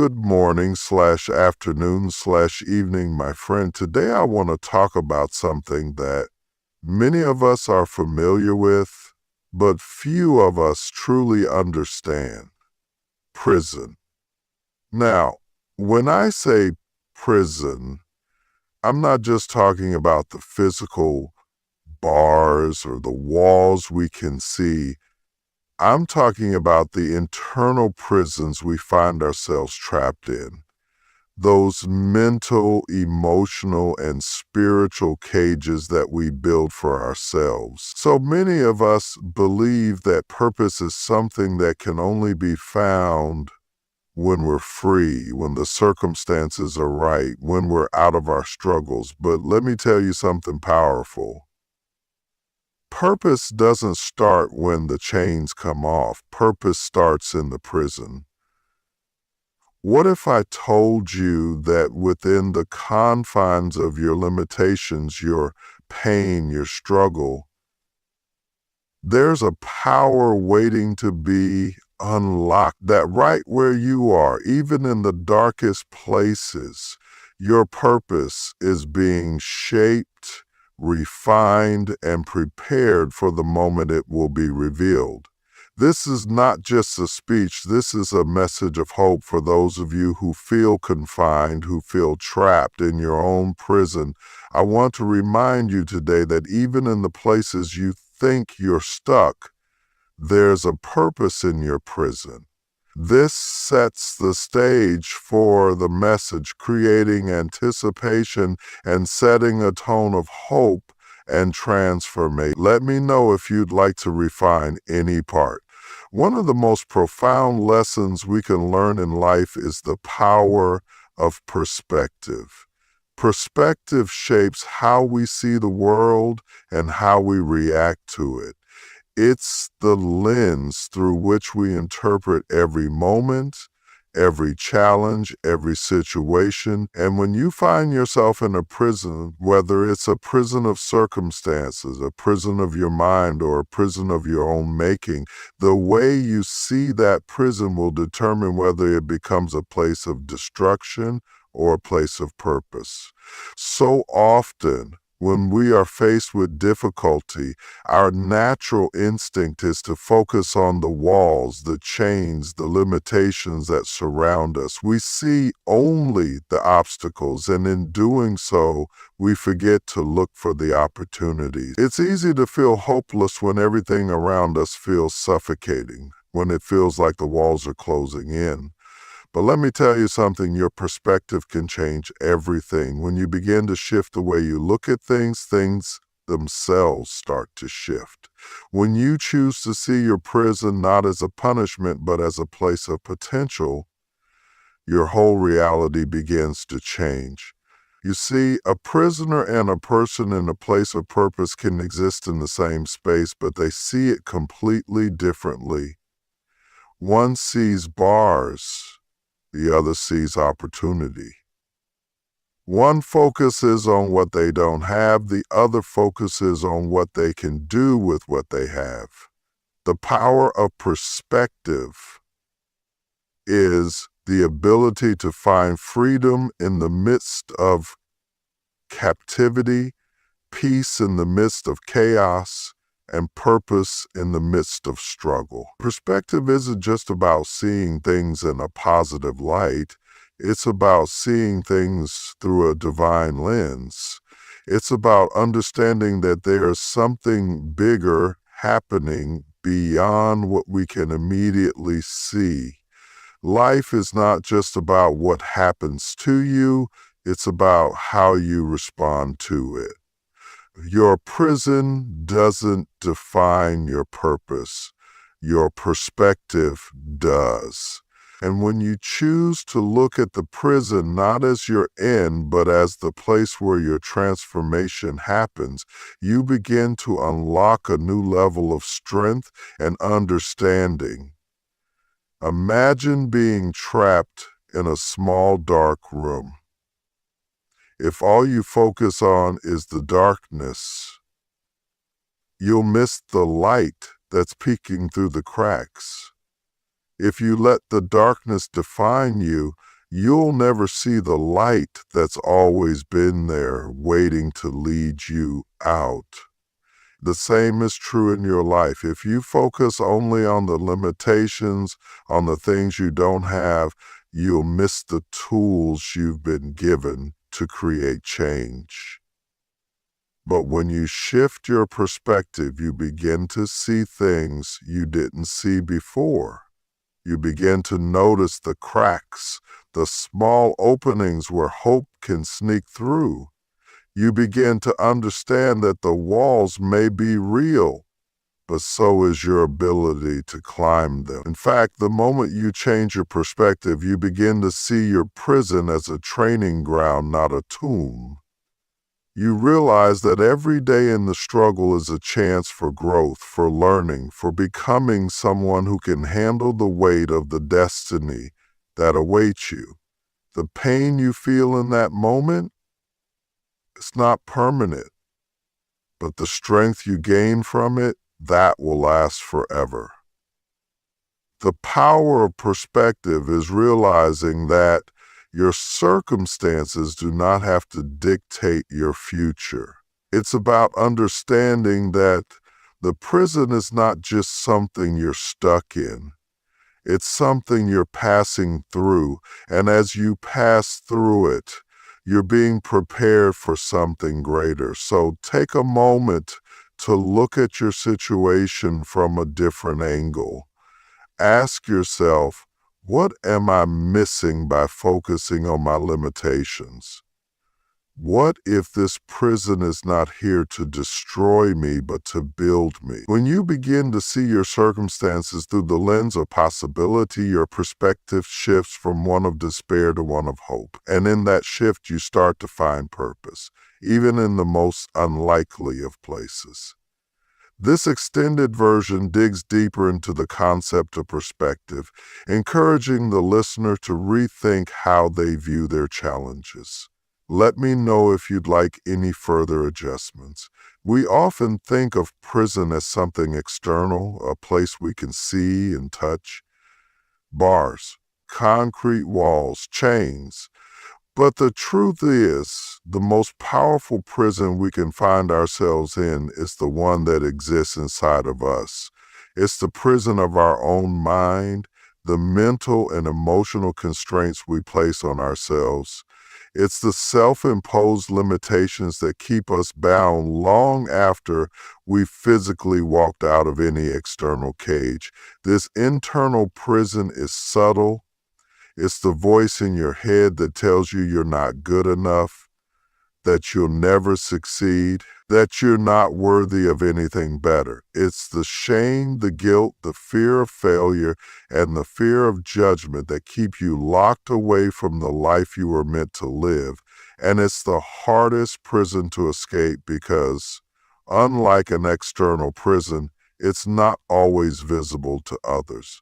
Good morning/afternoon/evening, my friend. Today I want to talk about something that many of us are familiar with, but few of us truly understand. Prison. Now, when I say prison, I'm not just talking about the physical bars or the walls we can see. I'm talking about the internal prisons we find ourselves trapped in. Those mental, emotional, and spiritual cages that we build for ourselves. So many of us believe that purpose is something that can only be found when we're free, when the circumstances are right, when we're out of our struggles. But let me tell you something powerful. Purpose doesn't start when the chains come off. Purpose starts in the prison. What if I told you that within the confines of your limitations, your pain, your struggle, there's a power waiting to be unlocked, that right where you are, even in the darkest places, your purpose is being shaped, refined, and prepared for the moment it will be revealed. This is not just a speech, this is a message of hope for those of you who feel confined, who feel trapped in your own prison. I want to remind you today that even in the places you think you're stuck, there's a purpose in your prison. This sets the stage for the message, creating anticipation and setting a tone of hope and transformation. Let me know if you'd like to refine any part. One of the most profound lessons we can learn in life is the power of perspective. Perspective shapes how we see the world and how we react to it. It's the lens through which we interpret every moment, every challenge, every situation. And when you find yourself in a prison, whether it's a prison of circumstances, a prison of your mind, or a prison of your own making, the way you see that prison will determine whether it becomes a place of destruction or a place of purpose. So often, when we are faced with difficulty, our natural instinct is to focus on the walls, the chains, the limitations that surround us. We see only the obstacles, and in doing so, we forget to look for the opportunities. It's easy to feel hopeless when everything around us feels suffocating, when it feels like the walls are closing in. But let me tell you something, your perspective can change everything. When you begin to shift the way you look at things, things themselves start to shift. When you choose to see your prison not as a punishment, but as a place of potential, your whole reality begins to change. You see, a prisoner and a person in a place of purpose can exist in the same space, but they see it completely differently. One sees bars, the other sees opportunity. One focuses on what they don't have, the other focuses on what they can do with what they have. The power of perspective is the ability to find freedom in the midst of captivity, peace in the midst of chaos, and purpose in the midst of struggle. Perspective isn't just about seeing things in a positive light. It's about seeing things through a divine lens. It's about understanding that there is something bigger happening beyond what we can immediately see. Life is not just about what happens to you, it's about how you respond to it. Your prison doesn't define your purpose. Your perspective does. And when you choose to look at the prison not as your end, but as the place where your transformation happens, you begin to unlock a new level of strength and understanding. Imagine being trapped in a small, dark room. If all you focus on is the darkness, you'll miss the light that's peeking through the cracks. If you let the darkness define you, you'll never see the light that's always been there waiting to lead you out. The same is true in your life. If you focus only on the limitations, on the things you don't have, you'll miss the tools you've been given to create change. But when you shift your perspective, you begin to see things you didn't see before. You begin to notice the cracks, the small openings where hope can sneak through. You begin to understand that the walls may be real, but so is your ability to climb them. In fact, the moment you change your perspective, you begin to see your prison as a training ground, not a tomb. You realize that every day in the struggle is a chance for growth, for learning, for becoming someone who can handle the weight of the destiny that awaits you. The pain you feel in that moment, it's not permanent, but the strength you gain from it, that will last forever. The power of perspective is realizing that your circumstances do not have to dictate your future. It's about understanding that the prison is not just something you're stuck in. It's something you're passing through, and as you pass through it, you're being prepared for something greater. So take a moment to look at your situation from a different angle. Ask yourself, what am I missing by focusing on my limitations? What if this prison is not here to destroy me, but to build me? When you begin to see your circumstances through the lens of possibility, your perspective shifts from one of despair to one of hope. And in that shift, you start to find purpose, even in the most unlikely of places. This extended version digs deeper into the concept of perspective, encouraging the listener to rethink how they view their challenges. Let me know if you'd like any further adjustments. We often think of prison as something external, a place we can see and touch. Bars, concrete walls, chains. But the truth is, the most powerful prison we can find ourselves in is the one that exists inside of us. It's the prison of our own mind, the mental and emotional constraints we place on ourselves. It's the self-imposed limitations that keep us bound long after we've physically walked out of any external cage. This internal prison is subtle. It's the voice in your head that tells you you're not good enough, that you'll never succeed, that you're not worthy of anything better. It's the shame, the guilt, the fear of failure, and the fear of judgment that keep you locked away from the life you were meant to live. And it's the hardest prison to escape because, unlike an external prison, it's not always visible to others.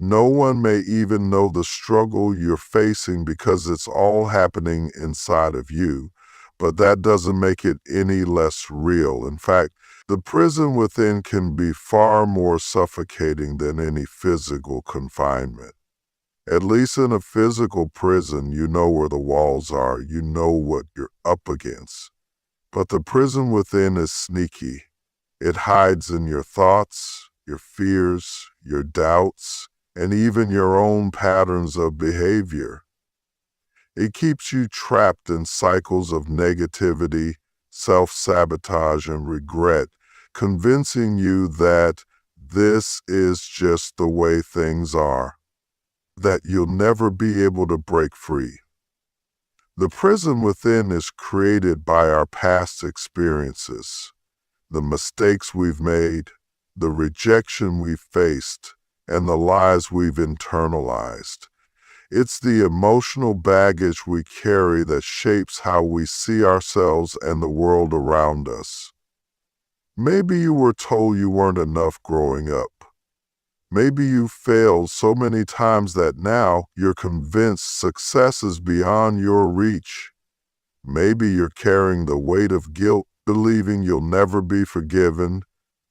No one may even know the struggle you're facing because it's all happening inside of you, but that doesn't make it any less real. In fact, the prison within can be far more suffocating than any physical confinement. At least in a physical prison, you know where the walls are, you know what you're up against. But the prison within is sneaky. It hides in your thoughts, your fears, your doubts, and even your own patterns of behavior. It keeps you trapped in cycles of negativity, self-sabotage, and regret, convincing you that this is just the way things are, that you'll never be able to break free. The prison within is created by our past experiences, the mistakes we've made, the rejection we've faced, and the lies we've internalized. It's the emotional baggage we carry that shapes how we see ourselves and the world around us. Maybe you were told you weren't enough growing up. Maybe you failed so many times that now you're convinced success is beyond your reach. Maybe you're carrying the weight of guilt, believing you'll never be forgiven.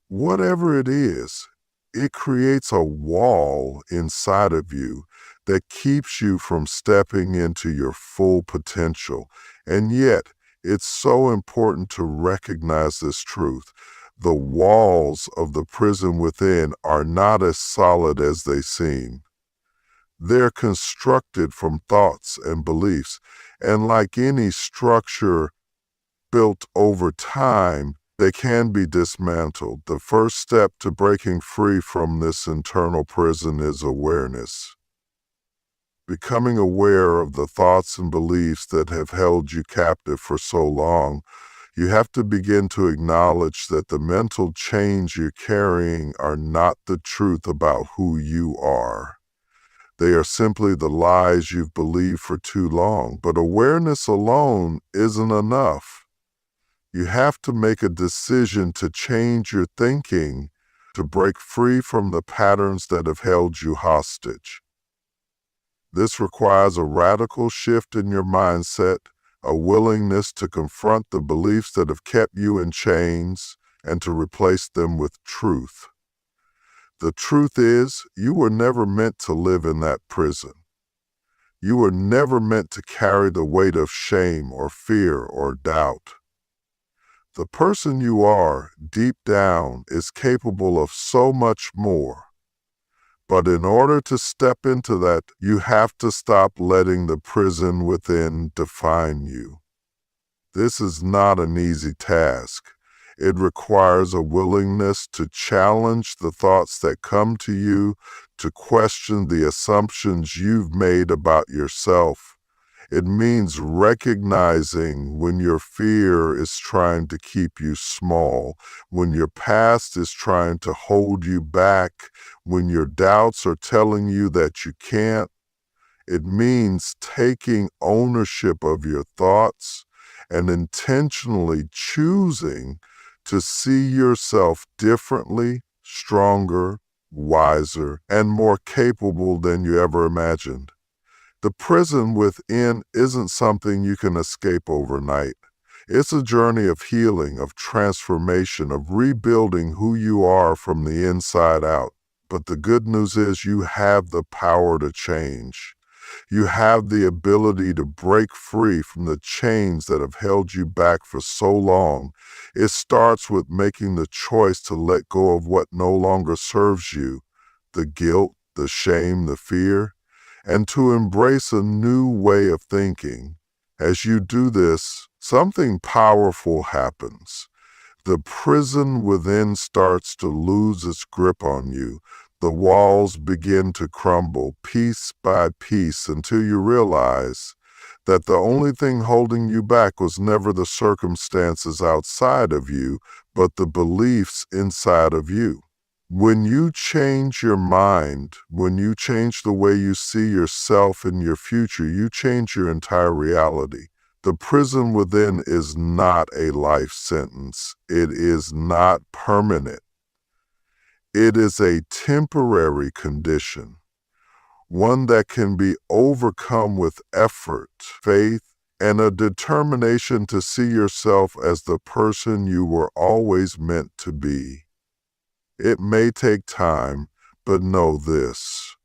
Whatever it is, it creates a wall inside of you that keeps you from stepping into your full potential. And yet, it's so important to recognize this truth. The walls of the prison within are not as solid as they seem. They're constructed from thoughts and beliefs, and like any structure built over time, they can be dismantled. The first step to breaking free from this internal prison is awareness. Becoming aware of the thoughts and beliefs that have held you captive for so long, you have to begin to acknowledge that the mental chains you're carrying are not the truth about who you are. They are simply the lies you've believed for too long. But awareness alone isn't enough. You have to make a decision to change your thinking, to break free from the patterns that have held you hostage. This requires a radical shift in your mindset, a willingness to confront the beliefs that have kept you in chains and to replace them with truth. The truth is, you were never meant to live in that prison. You were never meant to carry the weight of shame or fear or doubt. The person you are, deep down, is capable of so much more. But in order to step into that, you have to stop letting the prison within define you. This is not an easy task. It requires a willingness to challenge the thoughts that come to you, to question the assumptions you've made about yourself. It means recognizing when your fear is trying to keep you small, when your past is trying to hold you back, when your doubts are telling you that you can't. It means taking ownership of your thoughts and intentionally choosing to see yourself differently, stronger, wiser, and more capable than you ever imagined. The prison within isn't something you can escape overnight. It's a journey of healing, of transformation, of rebuilding who you are from the inside out. But the good news is you have the power to change. You have the ability to break free from the chains that have held you back for so long. It starts with making the choice to let go of what no longer serves you, the guilt, the shame, the fear, and to embrace a new way of thinking. As you do this, something powerful happens. The prison within starts to lose its grip on you. The walls begin to crumble piece by piece until you realize that the only thing holding you back was never the circumstances outside of you, but the beliefs inside of you. When you change your mind, when you change the way you see yourself and your future, you change your entire reality. The prison within is not a life sentence. It is not permanent. It is a temporary condition, one that can be overcome with effort, faith, and a determination to see yourself as the person you were always meant to be. It may take time, but know this: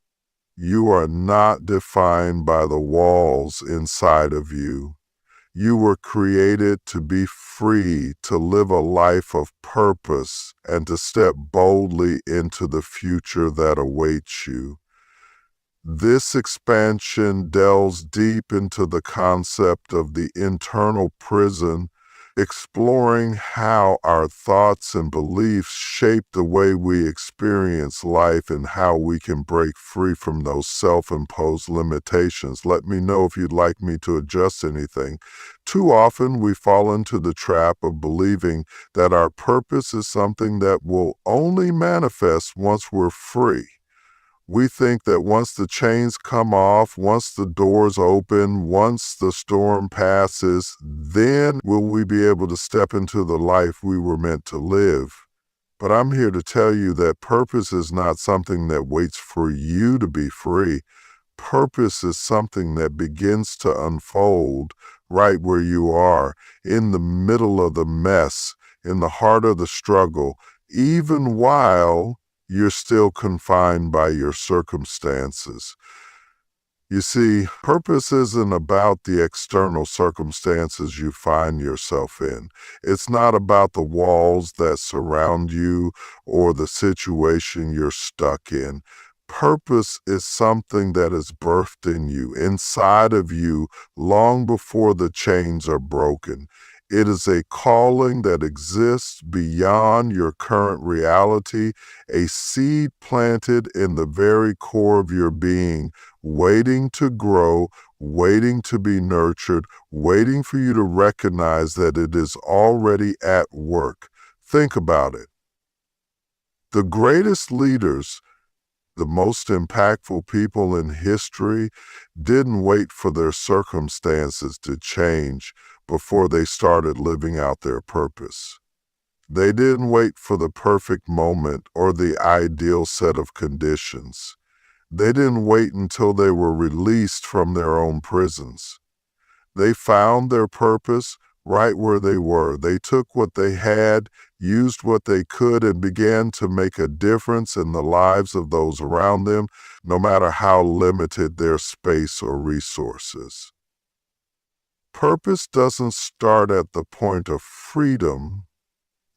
you are not defined by the walls inside of you. You were created to be free, to live a life of purpose, and to step boldly into the future that awaits you. This expansion delves deep into the concept of the internal prison, exploring how our thoughts and beliefs shape the way we experience life and how we can break free from those self-imposed limitations. Let me know if you'd like me to adjust anything. Too often we fall into the trap of believing that our purpose is something that will only manifest once we're free. We think that once the chains come off, once the doors open, once the storm passes, then will we be able to step into the life we were meant to live. But I'm here to tell you that purpose is not something that waits for you to be free. Purpose is something that begins to unfold right where you are, in the middle of the mess, in the heart of the struggle, even while You're still confined by your circumstances. You see, purpose isn't about the external circumstances you find yourself in. It's not about the walls that surround you or the situation you're stuck in. Purpose is something that is birthed in you, inside of you, long before the chains are broken. It is a calling that exists beyond your current reality, a seed planted in the very core of your being, waiting to grow, waiting to be nurtured, waiting for you to recognize that it is already at work. Think about it. The greatest leaders, the most impactful people in history, didn't wait for their circumstances to change before they started living out their purpose. They didn't wait for the perfect moment or the ideal set of conditions. They didn't wait until they were released from their own prisons. They found their purpose right where they were. They took what they had, used what they could, and began to make a difference in the lives of those around them, no matter how limited their space or resources. Purpose doesn't start at the point of freedom.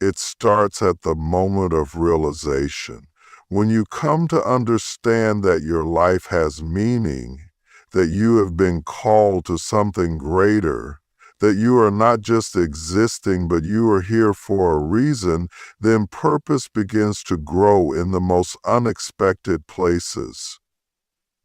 It starts at the moment of realization. When you come to understand that your life has meaning, that you have been called to something greater, that you are not just existing, but you are here for a reason, then purpose begins to grow in the most unexpected places.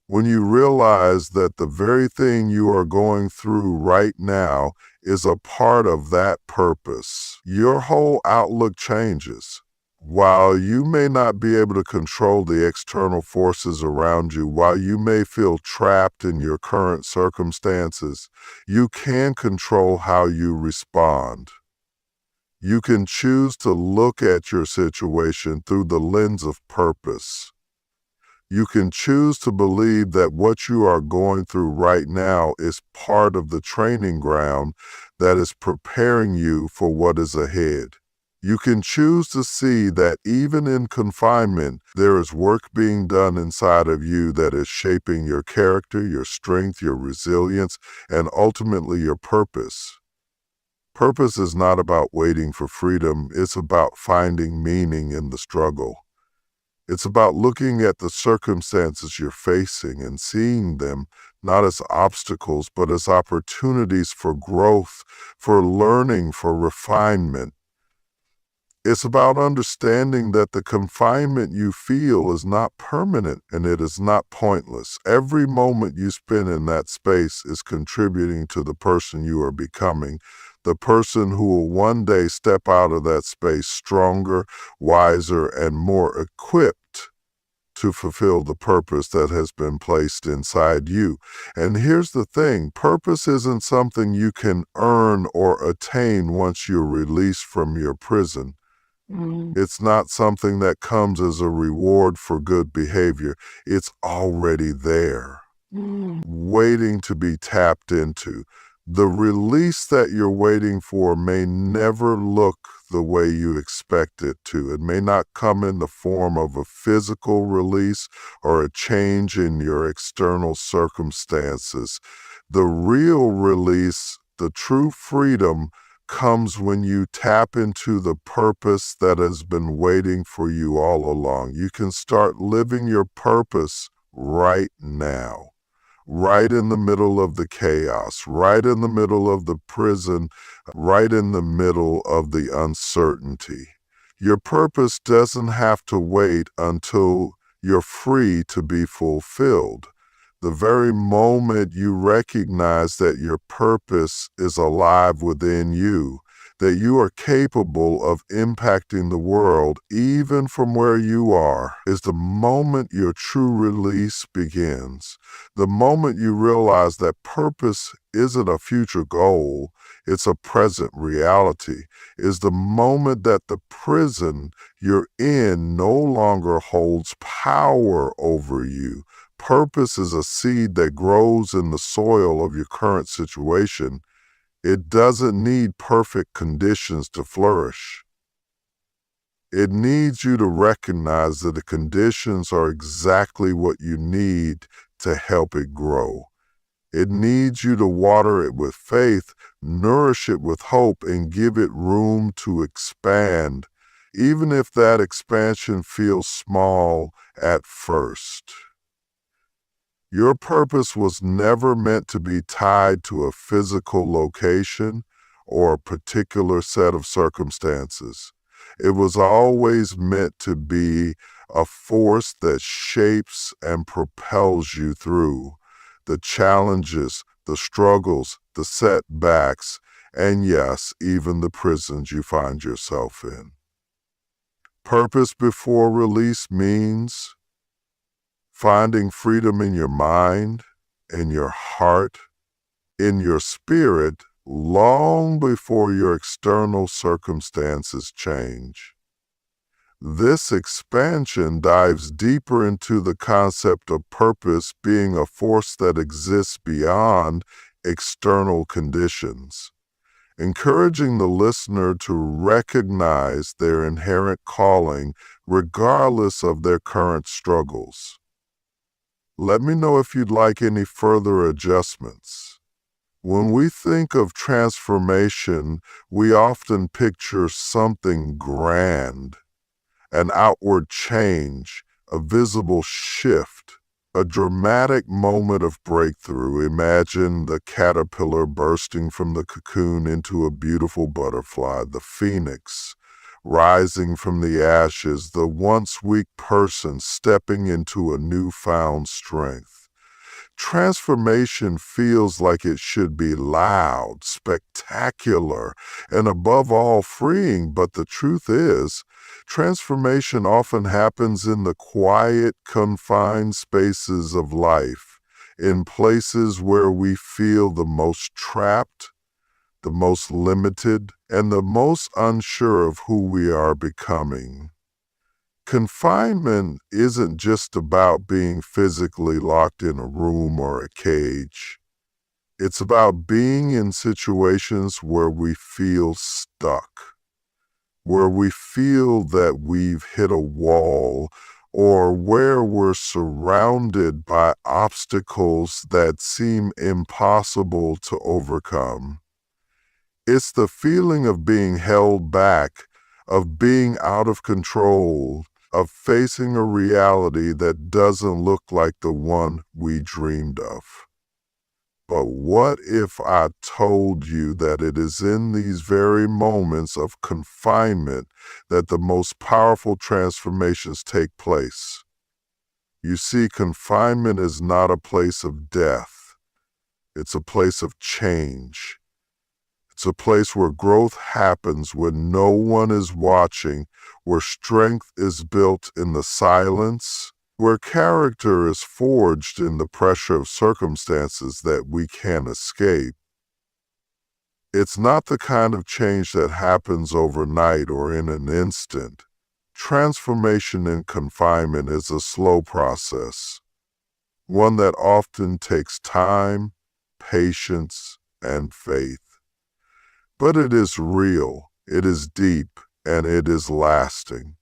When you realize that the very thing you are going through right now is a part of that purpose, your whole outlook changes. While you may not be able to control the external forces around you, while you may feel trapped in your current circumstances, you can control how you respond. You can choose to look at your situation through the lens of purpose. You can choose to believe that what you are going through right now is part of the training ground that is preparing you for what is ahead. You can choose to see that even in confinement, there is work being done inside of you that is shaping your character, your strength, your resilience, and ultimately your purpose. Purpose is not about waiting for freedom, it's about finding meaning in the struggle. It's about looking at the circumstances you're facing and seeing them not as obstacles, but as opportunities for growth, for learning, for refinement. It's about understanding that the confinement you feel is not permanent and it is not pointless. Every moment you spend in that space is contributing to the person you are becoming, the person who will one day step out of that space stronger, wiser, and more equipped to fulfill the purpose that has been placed inside you. And here's the thing, purpose isn't something you can earn or attain once you're released from your prison. It's not something that comes as a reward for good behavior. It's already there, waiting to be tapped into. The release that you're waiting for may never look the way you expect it to. It may not come in the form of a physical release or a change in your external circumstances. The real release, the true freedom, comes when you tap into the purpose that has been waiting for you all along. You can start living your purpose right now, right in the middle of the chaos, right in the middle of the prison, right in the middle of the uncertainty. Your purpose doesn't have to wait until you're free to be fulfilled. The very moment you recognize that your purpose is alive within you, that you are capable of impacting the world even from where you are, is the moment your true release begins. The moment you realize that purpose isn't a future goal, it's a present reality, is the moment that the prison you're in no longer holds power over you. Purpose is a seed that grows in the soil of your current situation. It doesn't need perfect conditions to flourish. It needs you to recognize that the conditions are exactly what you need to help it grow. It needs you to water it with faith, nourish it with hope, and give it room to expand, even if that expansion feels small at first. Your purpose was never meant to be tied to a physical location or a particular set of circumstances. It was always meant to be a force that shapes and propels you through the challenges, the struggles, the setbacks, and yes, even the prisons you find yourself in. Purpose before release means finding freedom in your mind, in your heart, in your spirit, long before your external circumstances change. This expansion dives deeper into the concept of purpose being a force that exists beyond external conditions, encouraging the listener to recognize their inherent calling regardless of their current struggles. Let me know if you'd like any further adjustments. When we think of transformation, we often picture something grand, an outward change, a visible shift, a dramatic moment of breakthrough. Imagine the caterpillar bursting from the cocoon into a beautiful butterfly, the phoenix rising from the ashes, the once weak person stepping into a newfound strength. Transformation feels like it should be loud, spectacular, and above all freeing, but the truth is, transformation often happens in the quiet, confined spaces of life, in places where we feel the most trapped, the most limited, and the most unsure of who we are becoming. Confinement isn't just about being physically locked in a room or a cage. It's about being in situations where we feel stuck, where we feel that we've hit a wall, or where we're surrounded by obstacles that seem impossible to overcome. It's the feeling of being held back, of being out of control, of facing a reality that doesn't look like the one we dreamed of. But what if I told you that it is in these very moments of confinement that the most powerful transformations take place? You see, confinement is not a place of death. It's a place of change. It's a place where growth happens when no one is watching, where strength is built in the silence, where character is forged in the pressure of circumstances that we can't escape. It's not the kind of change that happens overnight or in an instant. Transformation in confinement is a slow process, one that often takes time, patience, and faith. But it is real, it is deep, and it is lasting.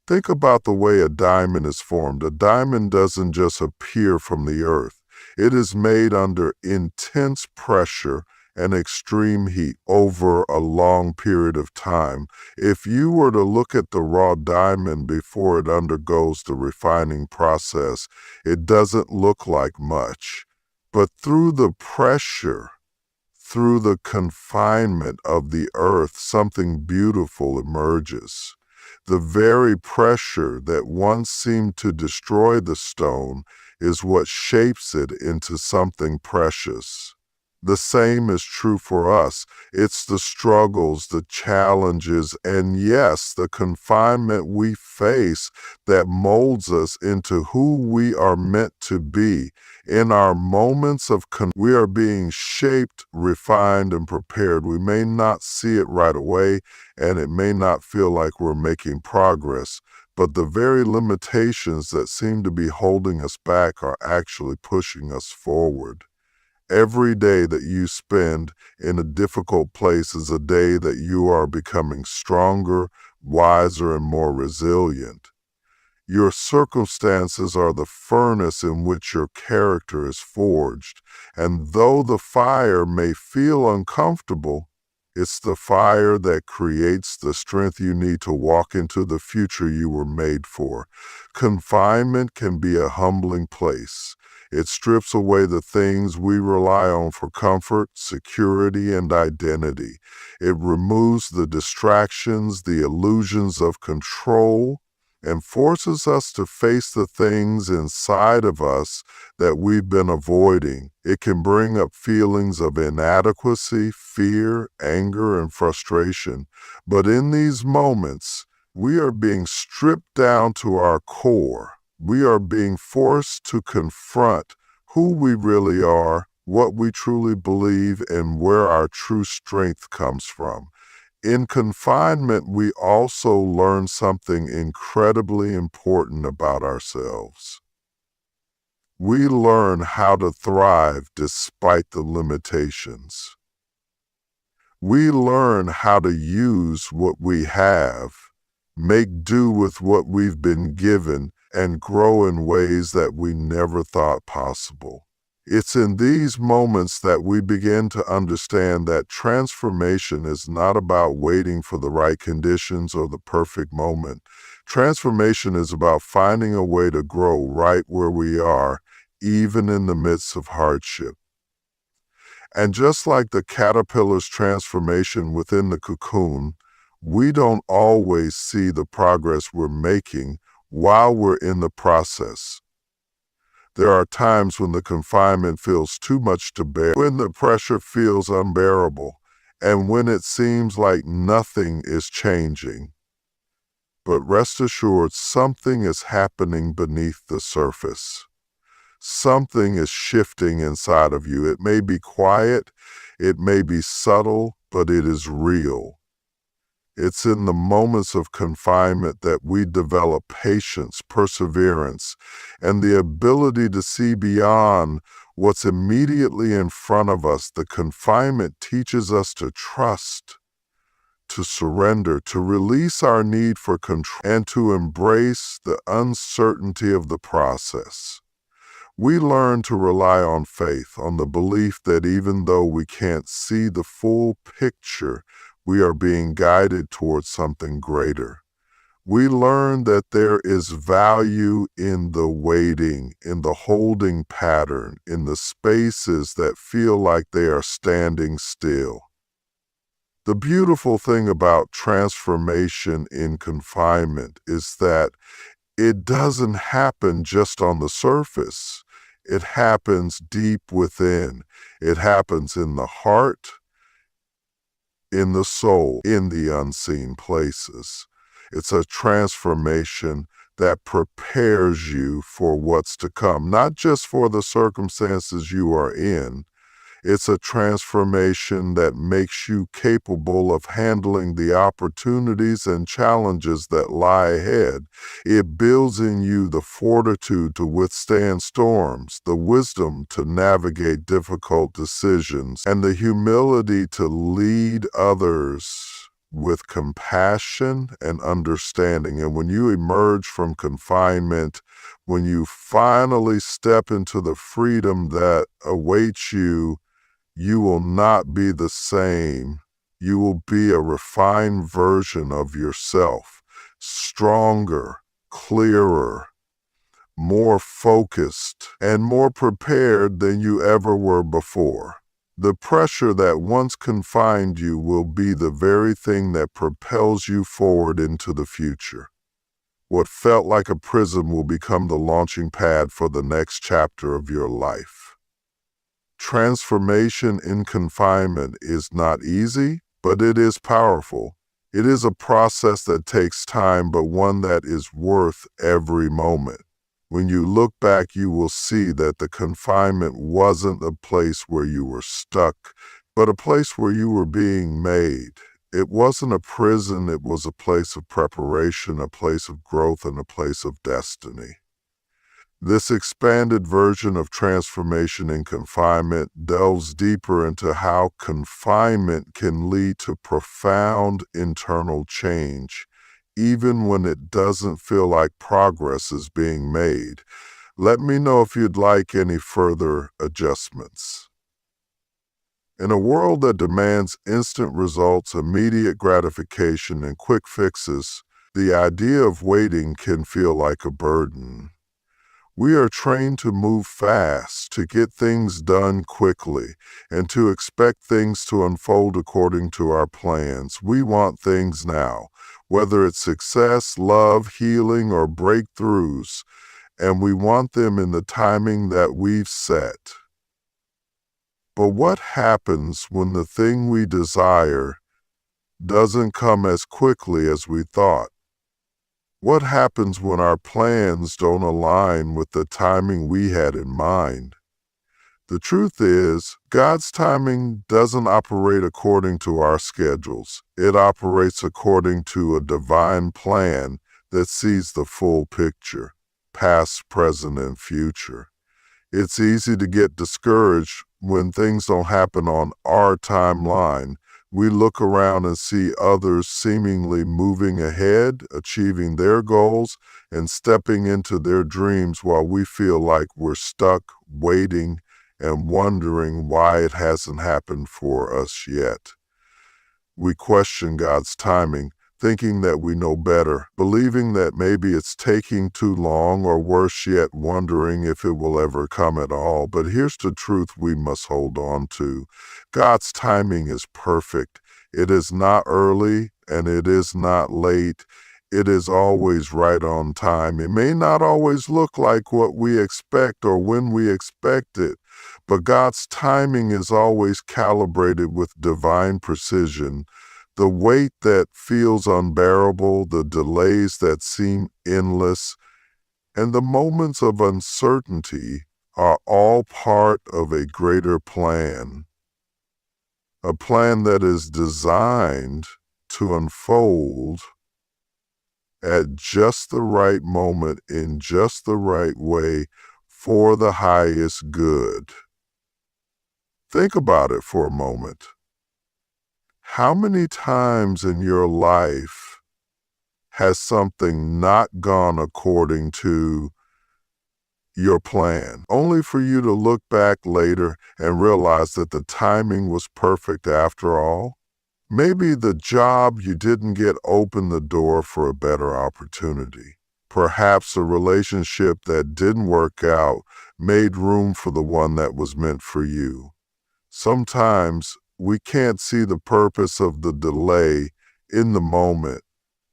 Think about the way a diamond is formed. A diamond doesn't just appear from the earth. It is made under intense pressure and extreme heat over a long period of time. If you were to look at the raw diamond before it undergoes the refining process, it doesn't look like much. But through the pressure, through the confinement of the earth, something beautiful emerges. The very pressure that once seemed to destroy the stone is what shapes it into something precious. The same is true for us. It's the struggles, the challenges, and yes, the confinement we face that molds us into who we are meant to be. In our moments of we are being shaped, refined, and prepared. We may not see it right away, and it may not feel like we're making progress, but the very limitations that seem to be holding us back are actually pushing us forward. Every day that you spend in a difficult place is a day that you are becoming stronger, wiser, and more resilient. Your circumstances are the furnace in which your character is forged, and though the fire may feel uncomfortable, it's the fire that creates the strength you need to walk into the future you were made for. Confinement can be a humbling place. It strips away the things we rely on for comfort, security, and identity. It removes the distractions, the illusions of control, and forces us to face the things inside of us that we've been avoiding. It can bring up feelings of inadequacy, fear, anger, and frustration. But in these moments, we are being stripped down to our core. We are being forced to confront who we really are, what we truly believe, and where our true strength comes from. In confinement, we also learn something incredibly important about ourselves. We learn how to thrive despite the limitations. We learn how to use what we have, make do with what we've been given, and grow in ways that we never thought possible. It's in these moments that we begin to understand that transformation is not about waiting for the right conditions or the perfect moment. Transformation is about finding a way to grow right where we are, even in the midst of hardship. And just like the caterpillar's transformation within the cocoon, we don't always see the progress we're making while we're in the process. There are times when the confinement feels too much to bear, when the pressure feels unbearable, and when it seems like nothing is changing. But rest assured, something is happening beneath the surface. Something is shifting inside of you. It may be quiet, it may be subtle, but it is real. It's in the moments of confinement that we develop patience, perseverance, and the ability to see beyond what's immediately in front of us. The confinement teaches us to trust, to surrender, to release our need for control, and to embrace the uncertainty of the process. We learn to rely on faith, on the belief that even though we can't see the full picture, we are being guided towards something greater. We learn that there is value in the waiting, in the holding pattern, in the spaces that feel like they are standing still. The beautiful thing about transformation in confinement is that it doesn't happen just on the surface. It happens deep within. It happens in the heart, in the soul, in the unseen places. It's a transformation that prepares you for what's to come, not just for the circumstances you are in. It's a transformation that makes you capable of handling the opportunities and challenges that lie ahead. It builds in you the fortitude to withstand storms, the wisdom to navigate difficult decisions, and the humility to lead others with compassion and understanding. And when you emerge from confinement, when you finally step into the freedom that awaits you, you will not be the same. You will be a refined version of yourself, stronger, clearer, more focused, and more prepared than you ever were before. The pressure that once confined you will be the very thing that propels you forward into the future. What felt like a prison will become the launching pad for the next chapter of your life. Transformation in confinement is not easy, but it is powerful. It is a process that takes time, but one that is worth every moment. When you look back, you will see that the confinement wasn't a place where you were stuck, but a place where you were being made. It wasn't a prison, it was a place of preparation, a place of growth, and a place of destiny. This expanded version of transformation in confinement delves deeper into how confinement can lead to profound internal change, even when it doesn't feel like progress is being made. Let me know if you'd like any further adjustments. In a world that demands instant results, immediate gratification, and quick fixes, the idea of waiting can feel like a burden. We are trained to move fast, to get things done quickly, and to expect things to unfold according to our plans. We want things now, whether it's success, love, healing, or breakthroughs, and we want them in the timing that we've set. But what happens when the thing we desire doesn't come as quickly as we thought? What happens when our plans don't align with the timing we had in mind? The truth is, God's timing doesn't operate according to our schedules. It operates according to a divine plan that sees the full picture, past, present, and future. It's easy to get discouraged when things don't happen on our timeline. We look around and see others seemingly moving ahead, achieving their goals, and stepping into their dreams while we feel like we're stuck, waiting, and wondering why it hasn't happened for us yet. We question God's timing, thinking that we know better, believing that maybe it's taking too long, or worse yet, wondering if it will ever come at all. But here's the truth we must hold on to. God's timing is perfect. It is not early and it is not late. It is always right on time. It may not always look like what we expect or when we expect it, but God's timing is always calibrated with divine precision. The wait that feels unbearable, the delays that seem endless, and the moments of uncertainty are all part of a greater plan. A plan that is designed to unfold at just the right moment, in just the right way, for the highest good. Think about it for a moment. How many times in your life has something not gone according to your plan, only for you to look back later and realize that the timing was perfect after all? Maybe the job you didn't get opened the door for a better opportunity. Perhaps a relationship that didn't work out made room for the one that was meant for you. Sometimes we can't see the purpose of the delay in the moment,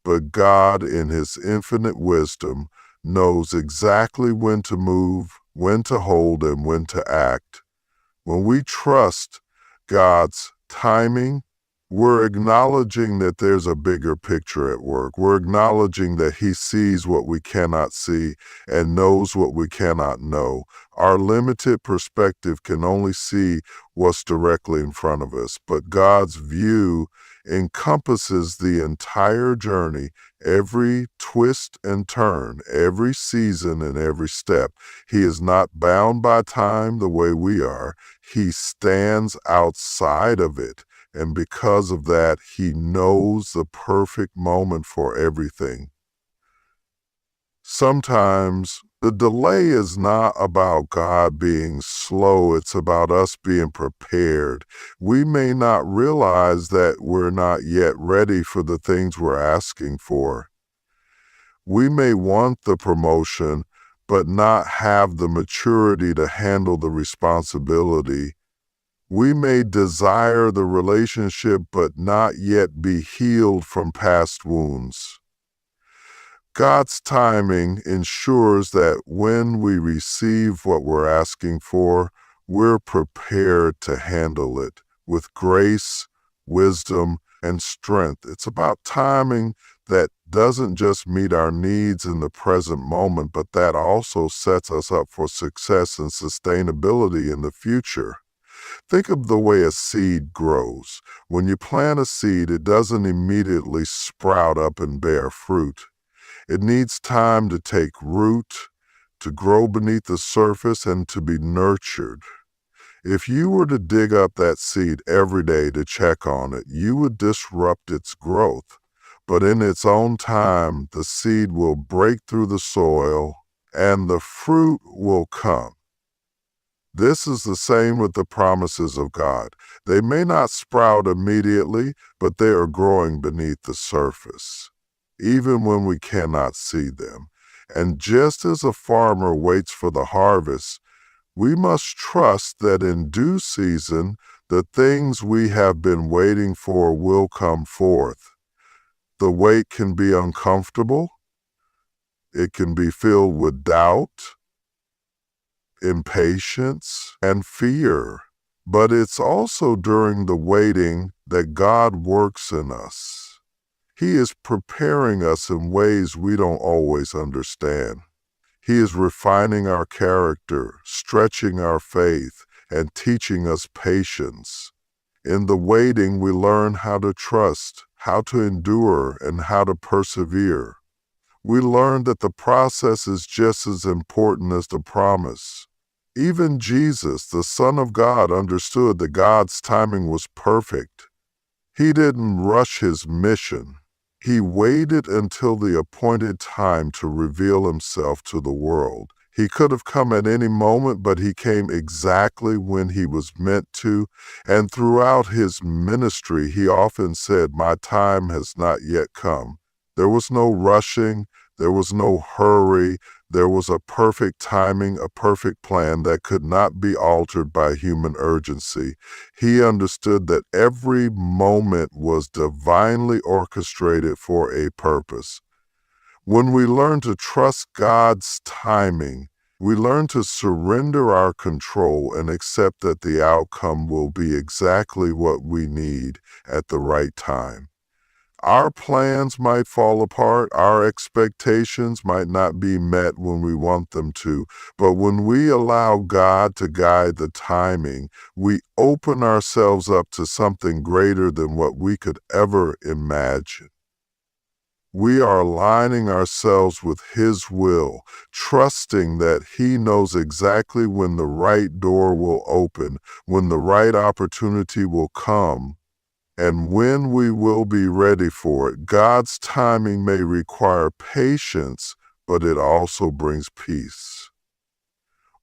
but God, in His infinite wisdom, knows exactly when to move, when to hold, and when to act. When we trust God's timing, we're acknowledging that there's a bigger picture at work. We're acknowledging that He sees what we cannot see and knows what we cannot know. Our limited perspective can only see what's directly in front of us, but God's view encompasses the entire journey, every twist and turn, every season and every step. He is not bound by time the way we are. He stands outside of it. And because of that, He knows the perfect moment for everything. Sometimes the delay is not about God being slow, it's about us being prepared. We may not realize that we're not yet ready for the things we're asking for. We may want the promotion, but not have the maturity to handle the responsibility. We may desire the relationship but not yet be healed from past wounds. God's timing ensures that when we receive what we're asking for, we're prepared to handle it with grace, wisdom, and strength. It's about timing that doesn't just meet our needs in the present moment, but that also sets us up for success and sustainability in the future. Think of the way a seed grows. When you plant a seed, it doesn't immediately sprout up and bear fruit. It needs time to take root, to grow beneath the surface and to be nurtured. If you were to dig up that seed every day to check on it, you would disrupt its growth. But in its own time, the seed will break through the soil and the fruit will come. This is the same with the promises of God. They may not sprout immediately, but they are growing beneath the surface, even when we cannot see them. And just as a farmer waits for the harvest, we must trust that in due season, the things we have been waiting for will come forth. The wait can be uncomfortable. It can be filled with doubt, impatience, and fear. But it's also during the waiting that God works in us. He is preparing us in ways we don't always understand. He is refining our character, stretching our faith, and teaching us patience. In the waiting, we learn how to trust, how to endure, and how to persevere. We learn that the process is just as important as the promise. Even Jesus, the Son of God, understood that God's timing was perfect. He didn't rush his mission. He waited until the appointed time to reveal himself to the world. He could have come at any moment, but he came exactly when he was meant to. And throughout his ministry, he often said, "My time has not yet come." There was no rushing. There was no hurry. There was a perfect timing, a perfect plan that could not be altered by human urgency. He understood that every moment was divinely orchestrated for a purpose. When we learn to trust God's timing, we learn to surrender our control and accept that the outcome will be exactly what we need at the right time. Our plans might fall apart, our expectations might not be met when we want them to, but when we allow God to guide the timing, we open ourselves up to something greater than what we could ever imagine. We are aligning ourselves with His will, trusting that He knows exactly when the right door will open, when the right opportunity will come, and when we will be ready for it. God's timing may require patience, but it also brings peace.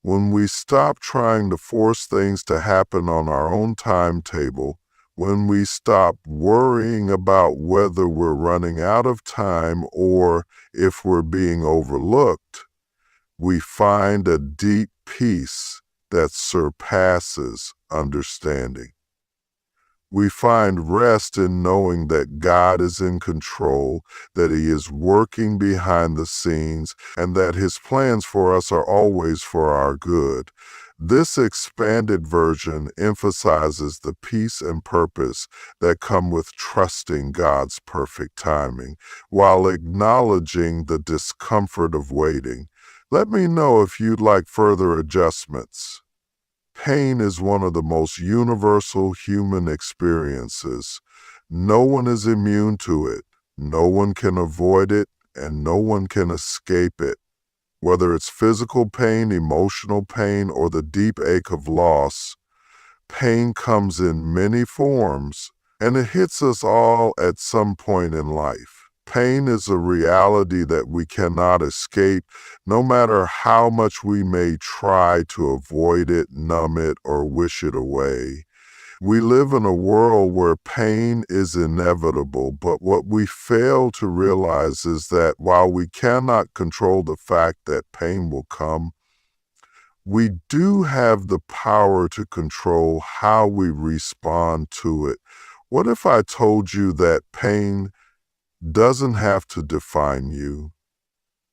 When we stop trying to force things to happen on our own timetable, when we stop worrying about whether we're running out of time or if we're being overlooked, we find a deep peace that surpasses understanding. We find rest in knowing that God is in control, that He is working behind the scenes, and that His plans for us are always for our good. This expanded version emphasizes the peace and purpose that come with trusting God's perfect timing, while acknowledging the discomfort of waiting. Let me know if you'd like further adjustments. Pain is one of the most universal human experiences. No one is immune to it. No one can avoid it, and no one can escape it. Whether it's physical pain, emotional pain, or the deep ache of loss, pain comes in many forms, and it hits us all at some point in life. Pain is a reality that we cannot escape, no matter how much we may try to avoid it, numb it, or wish it away. We live in a world where pain is inevitable, but what we fail to realize is that while we cannot control the fact that pain will come, we do have the power to control how we respond to it. What if I told you that pain doesn't have to define you?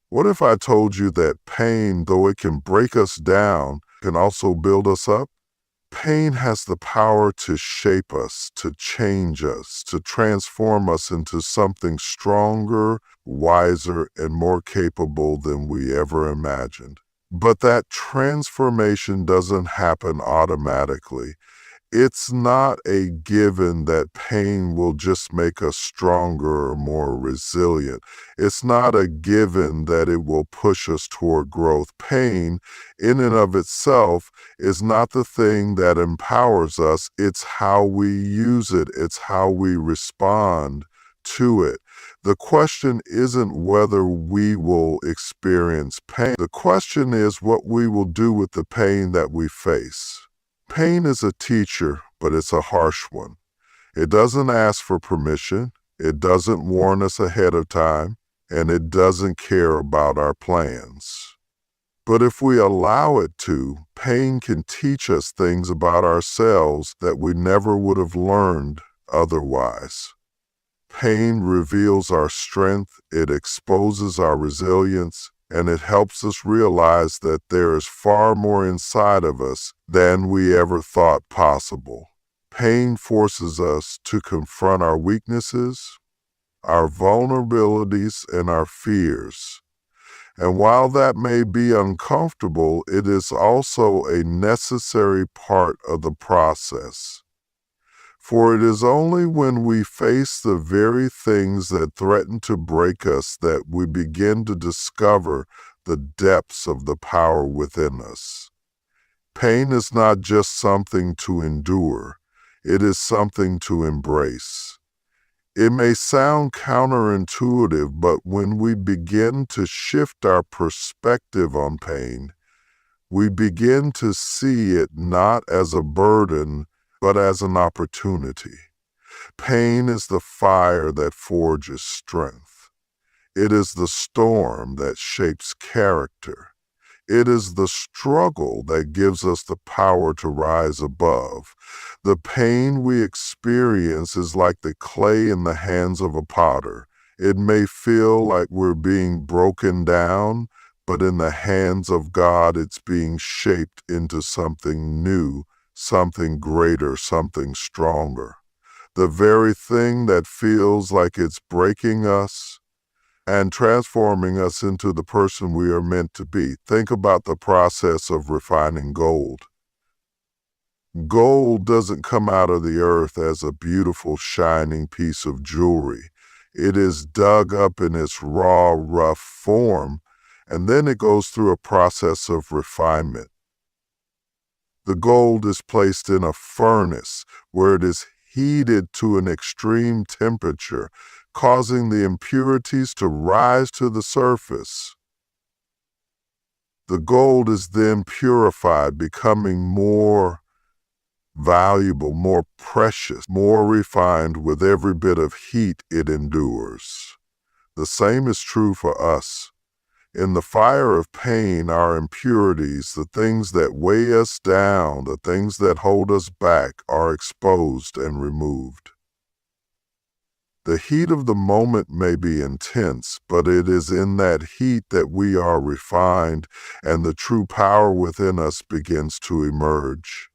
What if I told you that pain, though it can break us down, can also build us up? Pain has the power to shape us, to change us, to transform us into something stronger, wiser, and more capable than we ever imagined. But that transformation doesn't happen automatically. It's not a given that pain will just make us stronger or more resilient. It's not a given that it will push us toward growth. Pain, in and of itself, is not the thing that empowers us. It's how we use it, it's how we respond to it. The question isn't whether we will experience pain. The question is what we will do with the pain that we face. Pain is a teacher, but it's a harsh one. It doesn't ask for permission, it doesn't warn us ahead of time, and it doesn't care about our plans. But if we allow it to, pain can teach us things about ourselves that we never would have learned otherwise. Pain reveals our strength, it exposes our resilience, and it helps us realize that there is far more inside of us than we ever thought possible. Pain forces us to confront our weaknesses, our vulnerabilities, and our fears. And while that may be uncomfortable, it is also a necessary part of the process. For it is only when we face the very things that threaten to break us that we begin to discover the depths of the power within us. Pain is not just something to endure, it is something to embrace. It may sound counterintuitive, but when we begin to shift our perspective on pain, we begin to see it not as a burden, but as an opportunity. Pain is the fire that forges strength. It is the storm that shapes character. It is the struggle that gives us the power to rise above. The pain we experience is like the clay in the hands of a potter. It may feel like we're being broken down, but in the hands of God, it's being shaped into something new, something greater, something stronger. The very thing that feels like it's breaking us and transforming us into the person we are meant to be. Think about the process of refining gold. Gold doesn't come out of the earth as a beautiful, shining piece of jewelry. It is dug up in its raw, rough form, and then it goes through a process of refinement. The gold is placed in a furnace where it is heated to an extreme temperature, causing the impurities to rise to the surface. The gold is then purified, becoming more valuable, more precious, more refined with every bit of heat it endures. The same is true for us. In the fire of pain, our impurities, the things that weigh us down, the things that hold us back, are exposed and removed. The heat of the moment may be intense, but it is in that heat that we are refined and the true power within us begins to emerge.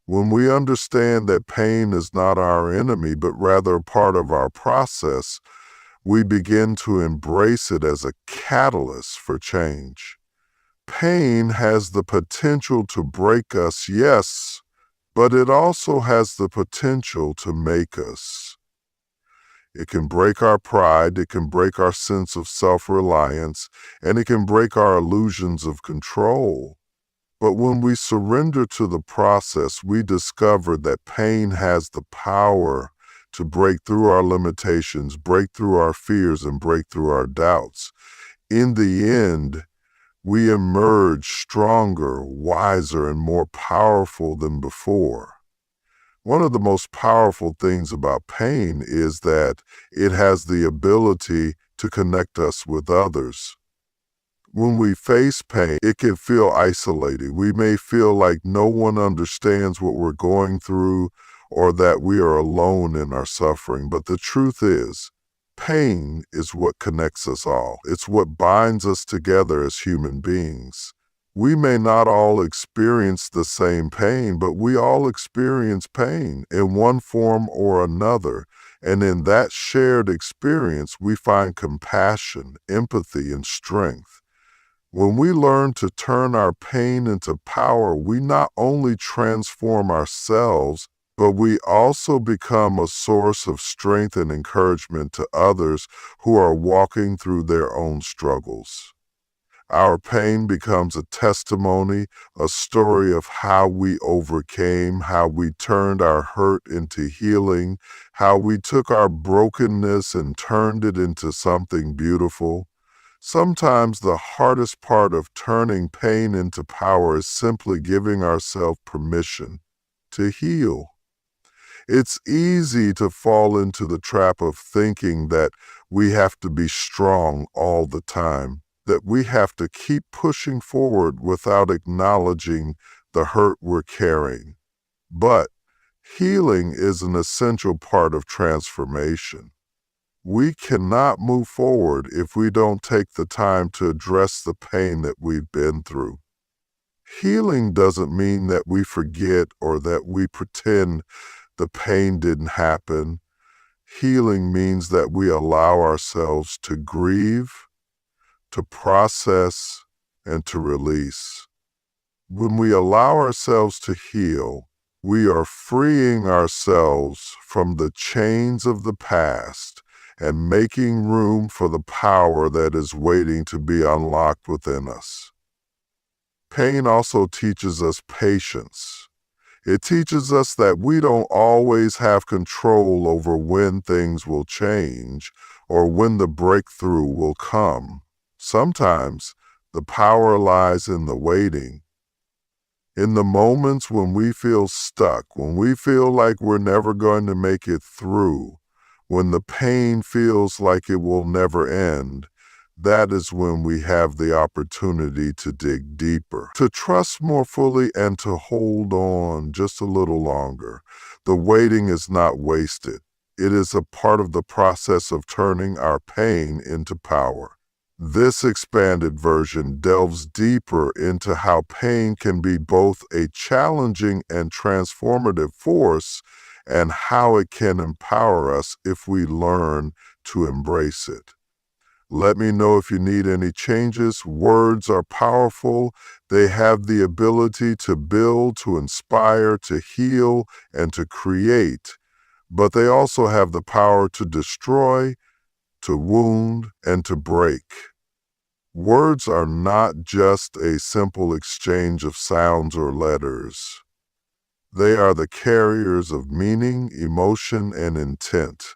When we understand that pain is not our enemy, but rather a part of our process, we begin to embrace it as a catalyst for change. Pain has the potential to break us, yes, but it also has the potential to make us. It can break our pride, it can break our sense of self-reliance, and it can break our illusions of control. But when we surrender to the process, we discover that pain has the power to break through our limitations, break through our fears, and break through our doubts. In the end, we emerge stronger, wiser, and more powerful than before. One of the most powerful things about pain is that it has the ability to connect us with others. When we face pain, it can feel isolating. We may feel like no one understands what we're going through or that we are alone in our suffering. But the truth is, pain is what connects us all. It's what binds us together as human beings. We may not all experience the same pain, but we all experience pain in one form or another. And in that shared experience, we find compassion, empathy, and strength. When we learn to turn our pain into power, we not only transform ourselves, but we also become a source of strength and encouragement to others who are walking through their own struggles. Our pain becomes a testimony, a story of how we overcame, how we turned our hurt into healing, how we took our brokenness and turned it into something beautiful. Sometimes the hardest part of turning pain into power is simply giving ourselves permission to heal. It's easy to fall into the trap of thinking that we have to be strong all the time, that we have to keep pushing forward without acknowledging the hurt we're carrying. But healing is an essential part of transformation. We cannot move forward if we don't take the time to address the pain that we've been through. Healing doesn't mean that we forget or that we pretend the pain didn't happen. Healing means that we allow ourselves to grieve, to process, and to release. When we allow ourselves to heal, we are freeing ourselves from the chains of the past and making room for the power that is waiting to be unlocked within us. Pain also teaches us patience. It teaches us that we don't always have control over when things will change or when the breakthrough will come. Sometimes the power lies in the waiting. In the moments when we feel stuck, when we feel like we're never going to make it through, when the pain feels like it will never end, that is when we have the opportunity to dig deeper, to trust more fully, and to hold on just a little longer. The waiting is not wasted. It is a part of the process of turning our pain into power. This expanded version delves deeper into how pain can be both a challenging and transformative force, and how it can empower us if we learn to embrace it. Let me know if you need any changes. Words are powerful. They have the ability to build, to inspire, to heal, and to create. But they also have the power to destroy, to wound, and to break. Words are not just a simple exchange of sounds or letters. They are the carriers of meaning, emotion, and intent.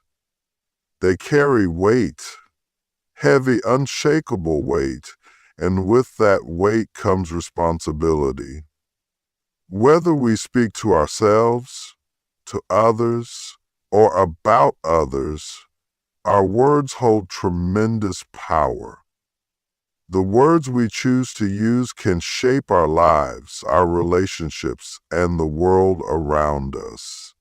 They carry weight. Heavy, unshakable weight, and with that weight comes responsibility. Whether we speak to ourselves, to others, or about others, our words hold tremendous power. The words we choose to use can shape our lives, our relationships, and the world around us.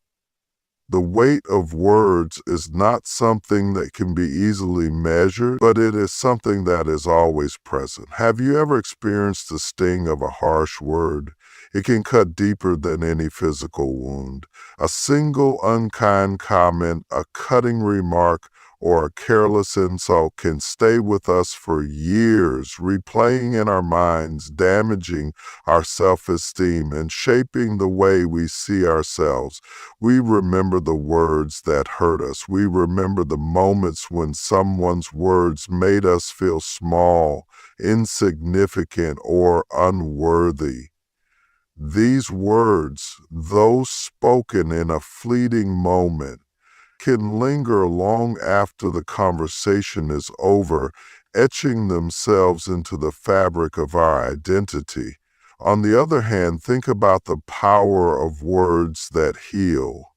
The weight of words is not something that can be easily measured, but it is something that is always present. Have you ever experienced the sting of a harsh word? It can cut deeper than any physical wound. A single unkind comment, a cutting remark, or a careless insult can stay with us for years, replaying in our minds, damaging our self-esteem, and shaping the way we see ourselves. We remember the words that hurt us. We remember the moments when someone's words made us feel small, insignificant, or unworthy. These words, though spoken in a fleeting moment, can linger long after the conversation is over, etching themselves into the fabric of our identity. On the other hand, think about the power of words that heal,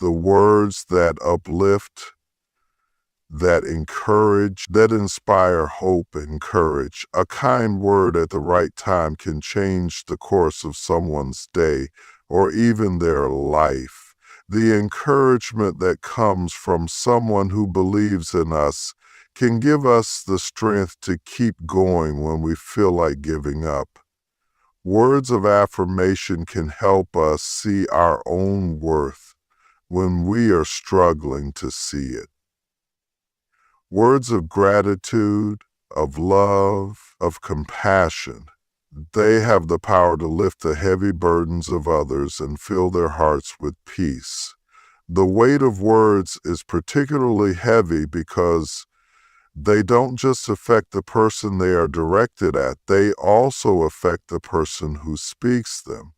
the words that uplift, that encourage, that inspire hope and courage. A kind word at the right time can change the course of someone's day or even their life. The encouragement that comes from someone who believes in us can give us the strength to keep going when we feel like giving up. Words of affirmation can help us see our own worth when we are struggling to see it. Words of gratitude, of love, of compassion. They have the power to lift the heavy burdens of others and fill their hearts with peace. The weight of words is particularly heavy because they don't just affect the person they are directed at, they also affect the person who speaks them.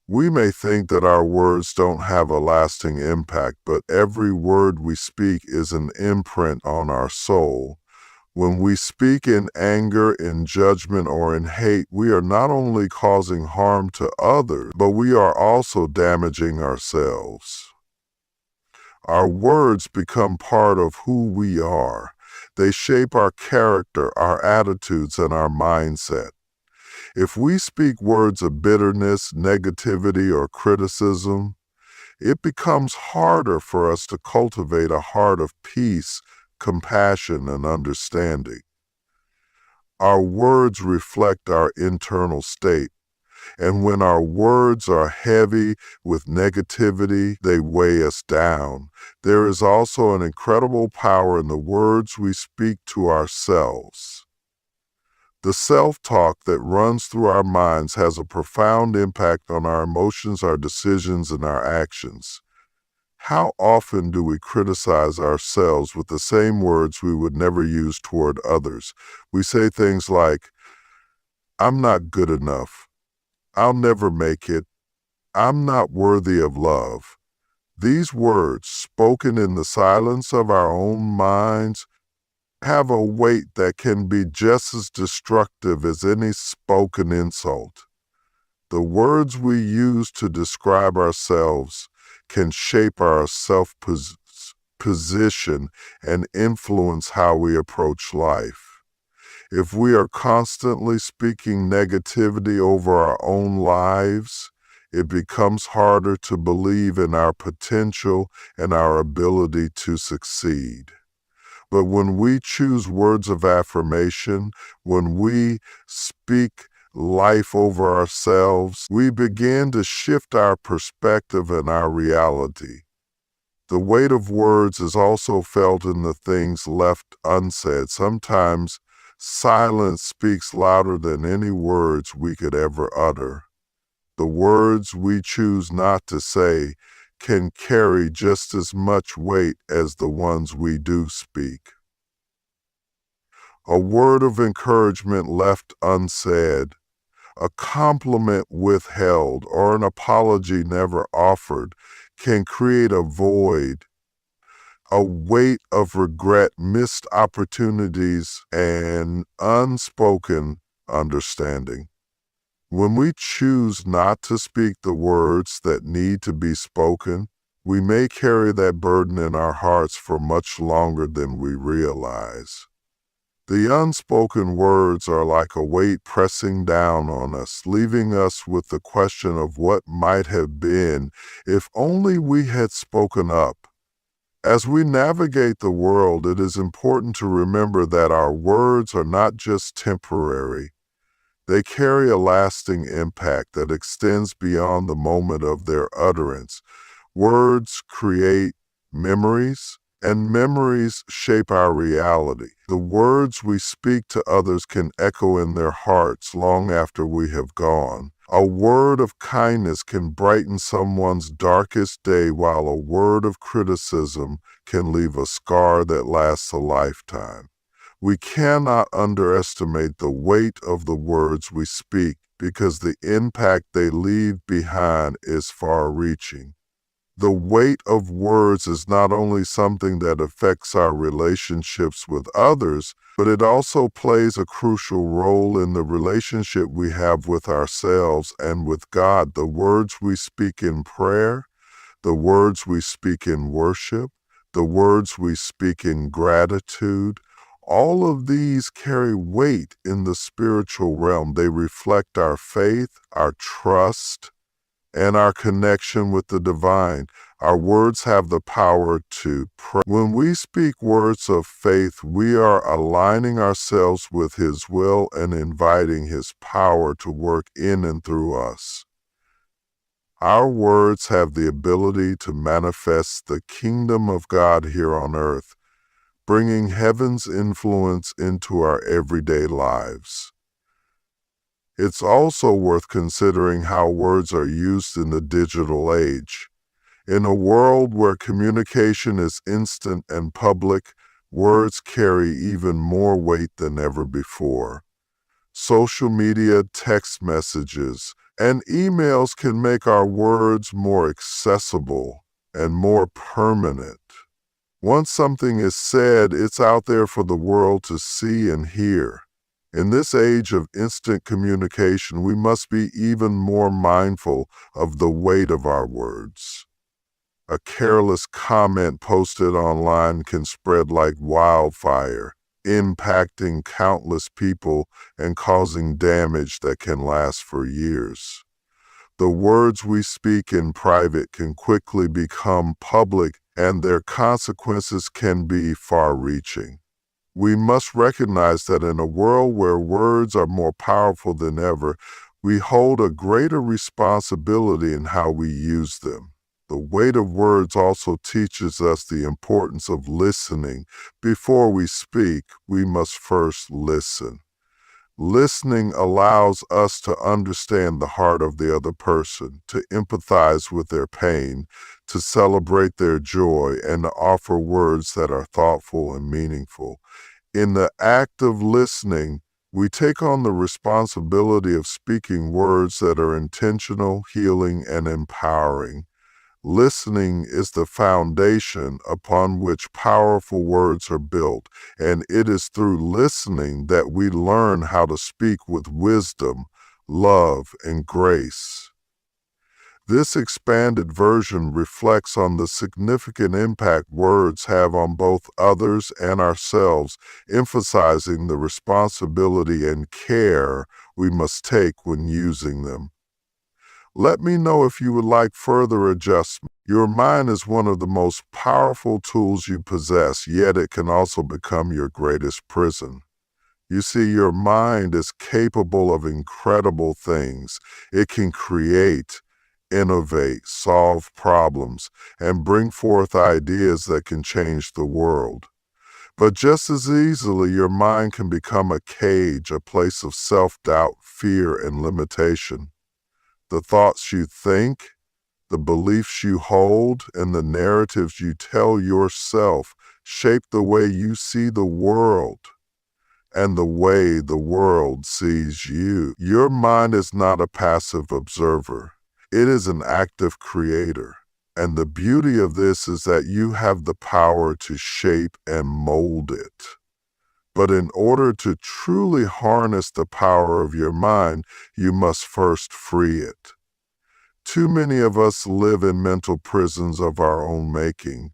We may think that our words don't have a lasting impact, but every word we speak is an imprint on our soul. When we speak in anger, in judgment, or in hate, we are not only causing harm to others, but we are also damaging ourselves. Our words become part of who we are. They shape our character, our attitudes, and our mindset. If we speak words of bitterness, negativity, or criticism, it becomes harder for us to cultivate a heart of peace, compassion, and understanding. Our words reflect our internal state, and when our words are heavy with negativity, they weigh us down. There is also an incredible power in the words we speak to ourselves. The self-talk that runs through our minds has a profound impact on our emotions, our decisions, and our actions. How often do we criticize ourselves with the same words we would never use toward others? We say things like, "I'm not good enough. I'll never make it. I'm not worthy of love." These words, spoken in the silence of our own minds, have a weight that can be just as destructive as any spoken insult. The words we use to describe ourselves can shape our self-position and influence how we approach life. If we are constantly speaking negativity over our own lives, it becomes harder to believe in our potential and our ability to succeed. But when we choose words of affirmation, when we speak life over ourselves, we begin to shift our perspective and our reality. The weight of words is also felt in the things left unsaid. Sometimes silence speaks louder than any words we could ever utter. The words we choose not to say can carry just as much weight as the ones we do speak. A word of encouragement left unsaid, a compliment withheld, or an apology never offered can create a void, a weight of regret, missed opportunities, and unspoken understanding. When we choose not to speak the words that need to be spoken, we may carry that burden in our hearts for much longer than we realize. The unspoken words are like a weight pressing down on us, leaving us with the question of what might have been if only we had spoken up. As we navigate the world, it is important to remember that our words are not just temporary. They carry a lasting impact that extends beyond the moment of their utterance. Words create memories, and memories shape our reality. The words we speak to others can echo in their hearts long after we have gone. A word of kindness can brighten someone's darkest day, while a word of criticism can leave a scar that lasts a lifetime. We cannot underestimate the weight of the words we speak because the impact they leave behind is far-reaching. The weight of words is not only something that affects our relationships with others, but it also plays a crucial role in the relationship we have with ourselves and with God. The words we speak in prayer, the words we speak in worship, the words we speak in gratitude, all of these carry weight in the spiritual realm. They reflect our faith, our trust, and our connection with the divine. Our words have the power to pray. When we speak words of faith, we are aligning ourselves with His will and inviting His power to work in and through us. Our words have the ability to manifest the kingdom of God here on earth. bringing heaven's influence into our everyday lives. It's also worth considering how words are used in the digital age. In a world where communication is instant and public, words carry even more weight than ever before. Social media, text messages, and emails can make our words more accessible and more permanent. Once something is said, it's out there for the world to see and hear. In this age of instant communication, we must be even more mindful of the weight of our words. A careless comment posted online can spread like wildfire, impacting countless people and causing damage that can last for years. The words we speak in private can quickly become public, and their consequences can be far-reaching. We must recognize that in a world where words are more powerful than ever, we hold a greater responsibility in how we use them. The weight of words also teaches us the importance of listening. Before we speak, we must first listen. Listening allows us to understand the heart of the other person, to empathize with their pain, to celebrate their joy, and to offer words that are thoughtful and meaningful. In the act of listening, we take on the responsibility of speaking words that are intentional, healing, and empowering. Listening is the foundation upon which powerful words are built, and it is through listening that we learn how to speak with wisdom, love, and grace. This expanded version reflects on the significant impact words have on both others and ourselves, emphasizing the responsibility and care we must take when using them. Let me know if you would like further adjustment. Your mind is one of the most powerful tools you possess, yet it can also become your greatest prison. You see, your mind is capable of incredible things. It can create, innovate, solve problems, and bring forth ideas that can change the world. But just as easily, your mind can become a cage, a place of self-doubt, fear, and limitation. The thoughts you think, the beliefs you hold, and the narratives you tell yourself shape the way you see the world and the way the world sees you. Your mind is not a passive observer. It is an active creator. And the beauty of this is that you have the power to shape and mold it. But in order to truly harness the power of your mind, you must first free it. Too many of us live in mental prisons of our own making.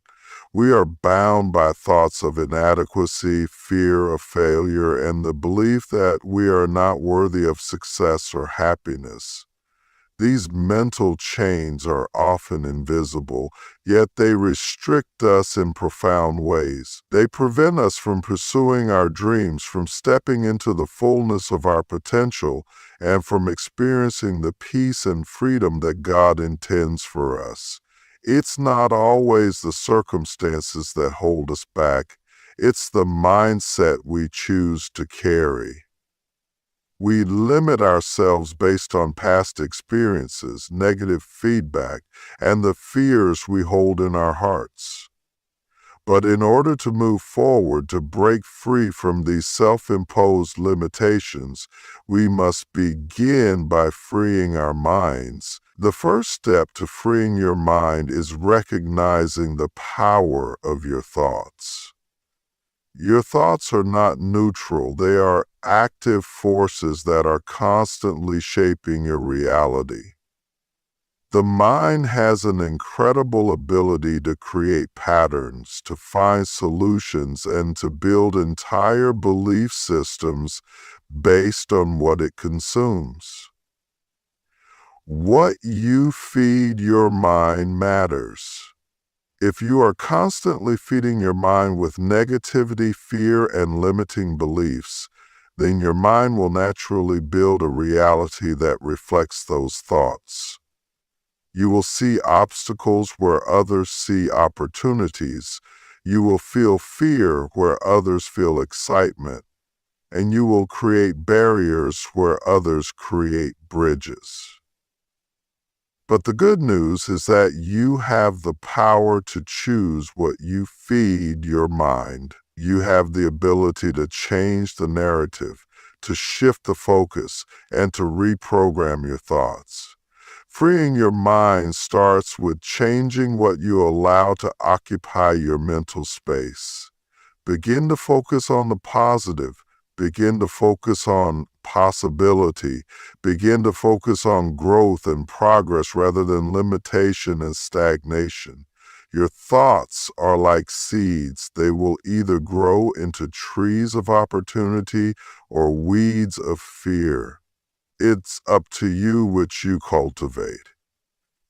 We are bound by thoughts of inadequacy, fear of failure, and the belief that we are not worthy of success or happiness. These mental chains are often invisible, yet they restrict us in profound ways. They prevent us from pursuing our dreams, from stepping into the fullness of our potential, and from experiencing the peace and freedom that God intends for us. It's not always the circumstances that hold us back. It's the mindset we choose to carry. We limit ourselves based on past experiences, negative feedback, and the fears we hold in our hearts. But in order to move forward, to break free from these self-imposed limitations, we must begin by freeing our minds. The first step to freeing your mind is recognizing the power of your thoughts. Your thoughts are not neutral. They are active forces that are constantly shaping your reality. The mind has an incredible ability to create patterns, to find solutions, and to build entire belief systems based on what it consumes. What you feed your mind matters. If you are constantly feeding your mind with negativity, fear, and limiting beliefs, then your mind will naturally build a reality that reflects those thoughts. You will see obstacles where others see opportunities. You will feel fear where others feel excitement, and you will create barriers where others create bridges. But the good news is that you have the power to choose what you feed your mind. You have the ability to change the narrative, to shift the focus, and to reprogram your thoughts. Freeing your mind starts with changing what you allow to occupy your mental space. Begin to focus on the positive. Begin to focus on possibility. Begin to focus on growth and progress rather than limitation and stagnation. Your thoughts are like seeds. They will either grow into trees of opportunity or weeds of fear. It's up to you which you cultivate.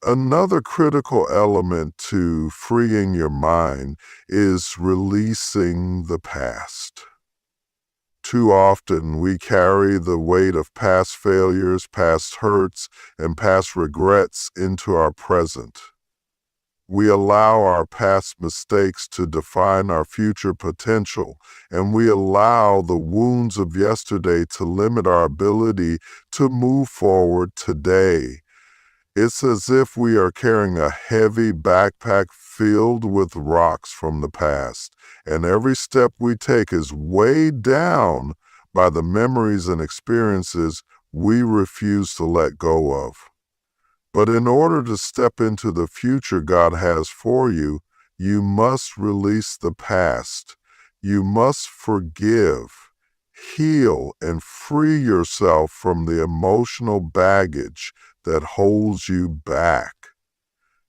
Another critical element to freeing your mind is releasing the past. Too often we carry the weight of past failures, past hurts, and past regrets into our present. We allow our past mistakes to define our future potential, and we allow the wounds of yesterday to limit our ability to move forward today. It's as if we are carrying a heavy backpack filled with rocks from the past, and every step we take is weighed down by the memories and experiences we refuse to let go of. But in order to step into the future God has for you, you must release the past. You must forgive, heal, and free yourself from the emotional baggage that holds you back.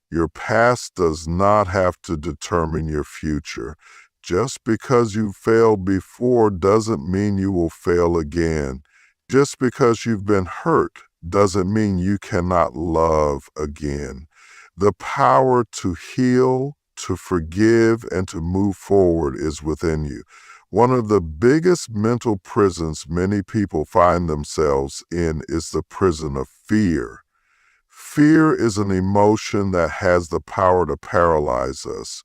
Your past does not have to determine your future. Just because you failed before doesn't mean you will fail again. Just because you've been hurt doesn't mean you cannot love again. The power to heal, to forgive, and to move forward is within you. One of the biggest mental prisons many people find themselves in is the prison of fear. Fear is an emotion that has the power to paralyze us.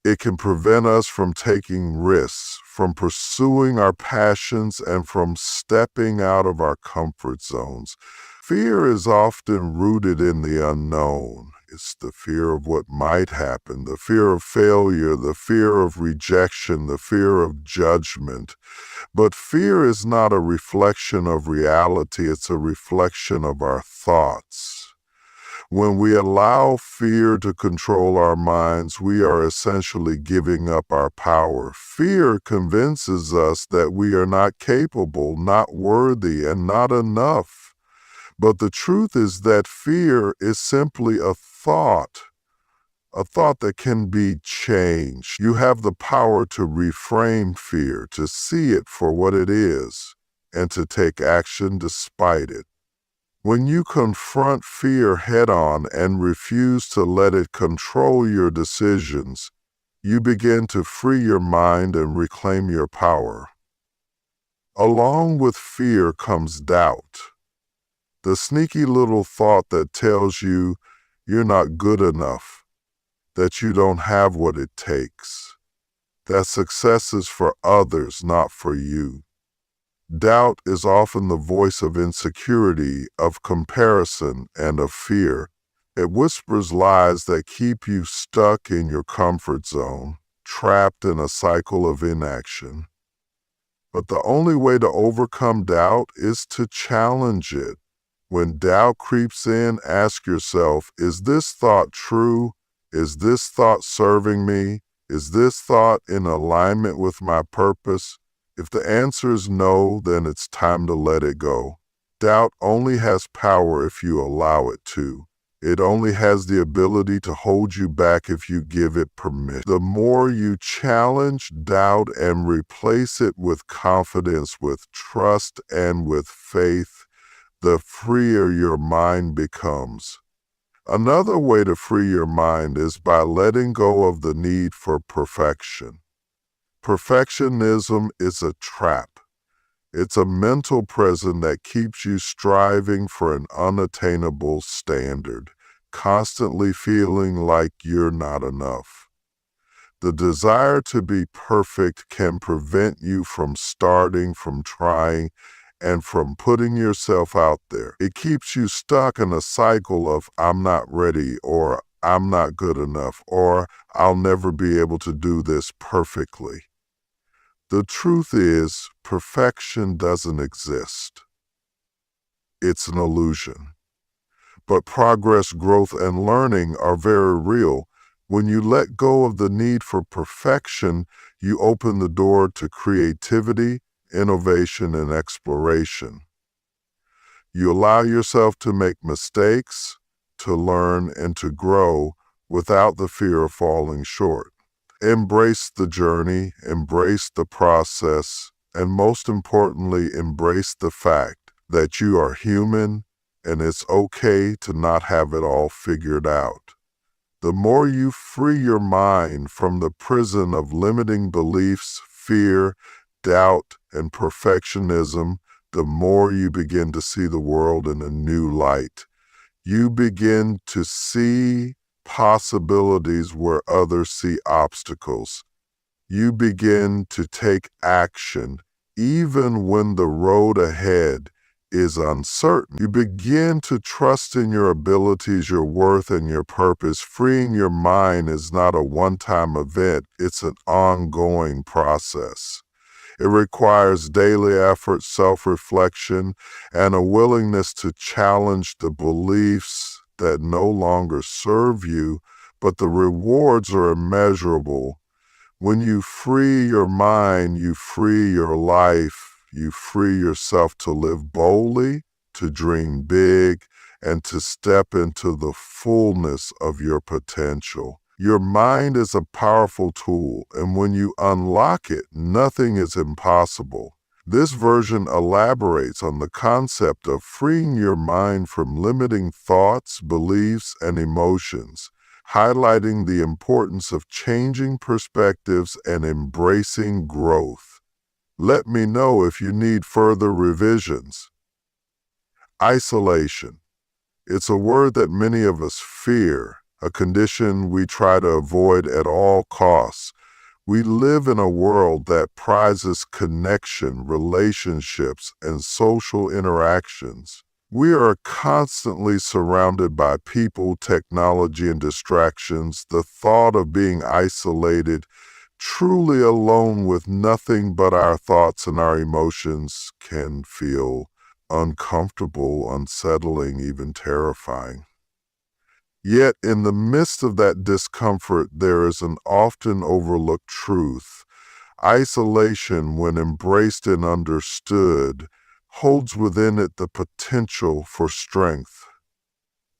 It can prevent us from taking risks, from pursuing our passions, and from stepping out of our comfort zones. Fear is often rooted in the unknown. It's the fear of what might happen, the fear of failure, the fear of rejection, the fear of judgment. But fear is not a reflection of reality, it's a reflection of our thoughts. When we allow fear to control our minds, we are essentially giving up our power. Fear convinces us that we are not capable, not worthy, and not enough. But the truth is that fear is simply a thought that can be changed. You have the power to reframe fear, to see it for what it is, and to take action despite it. When you confront fear head-on and refuse to let it control your decisions, you begin to free your mind and reclaim your power. Along with fear comes doubt. The sneaky little thought that tells you you're not good enough, that you don't have what it takes, that success is for others, not for you. Doubt is often the voice of insecurity, of comparison, and of fear. It whispers lies that keep you stuck in your comfort zone, trapped in a cycle of inaction. But the only way to overcome doubt is to challenge it. When doubt creeps in, ask yourself, is this thought true? Is this thought serving me? Is this thought in alignment with my purpose? If the answer is no, then it's time to let it go. Doubt only has power if you allow it to. It only has the ability to hold you back if you give it permission. The more you challenge doubt and replace it with confidence, with trust, and with faith, the freer your mind becomes. Another way to free your mind is by letting go of the need for perfection. Perfectionism is a trap. It's a mental prison that keeps you striving for an unattainable standard, constantly feeling like you're not enough. The desire to be perfect can prevent you from starting, from trying, and from putting yourself out there. It keeps you stuck in a cycle of I'm not ready, or I'm not good enough, or I'll never be able to do this perfectly. The truth is, perfection doesn't exist. It's an illusion. But progress, growth, and learning are very real. When you let go of the need for perfection, you open the door to creativity, innovation, and exploration. You allow yourself to make mistakes, to learn, and to grow without the fear of falling short. Embrace the journey, embrace the process, and most importantly, embrace the fact that you are human and it's okay to not have it all figured out. The more you free your mind from the prison of limiting beliefs, fear, doubt, and perfectionism, the more you begin to see the world in a new light. You begin to see possibilities where others see obstacles. You begin to take action even when the road ahead is uncertain. You begin to trust in your abilities, your worth, and your purpose. Freeing your mind is not a one-time event, it's an ongoing process. It requires daily effort, self-reflection, and a willingness to challenge the beliefs that no longer serve you, but the rewards are immeasurable. When you free your mind, you free your life, you free yourself to live boldly, to dream big, and to step into the fullness of your potential. Your mind is a powerful tool, and when you unlock it, nothing is impossible. This version elaborates on the concept of freeing your mind from limiting thoughts, beliefs, and emotions, highlighting the importance of changing perspectives and embracing growth. Let me know if you need further revisions. Isolation. It's a word that many of us fear, a condition we try to avoid at all costs. We live in a world that prizes connection, relationships, and social interactions. We are constantly surrounded by people, technology, and distractions. The thought of being isolated, truly alone with nothing but our thoughts and our emotions, can feel uncomfortable, unsettling, even terrifying. Yet in the midst of that discomfort, there is an often overlooked truth. Isolation, when embraced and understood, holds within it the potential for strength.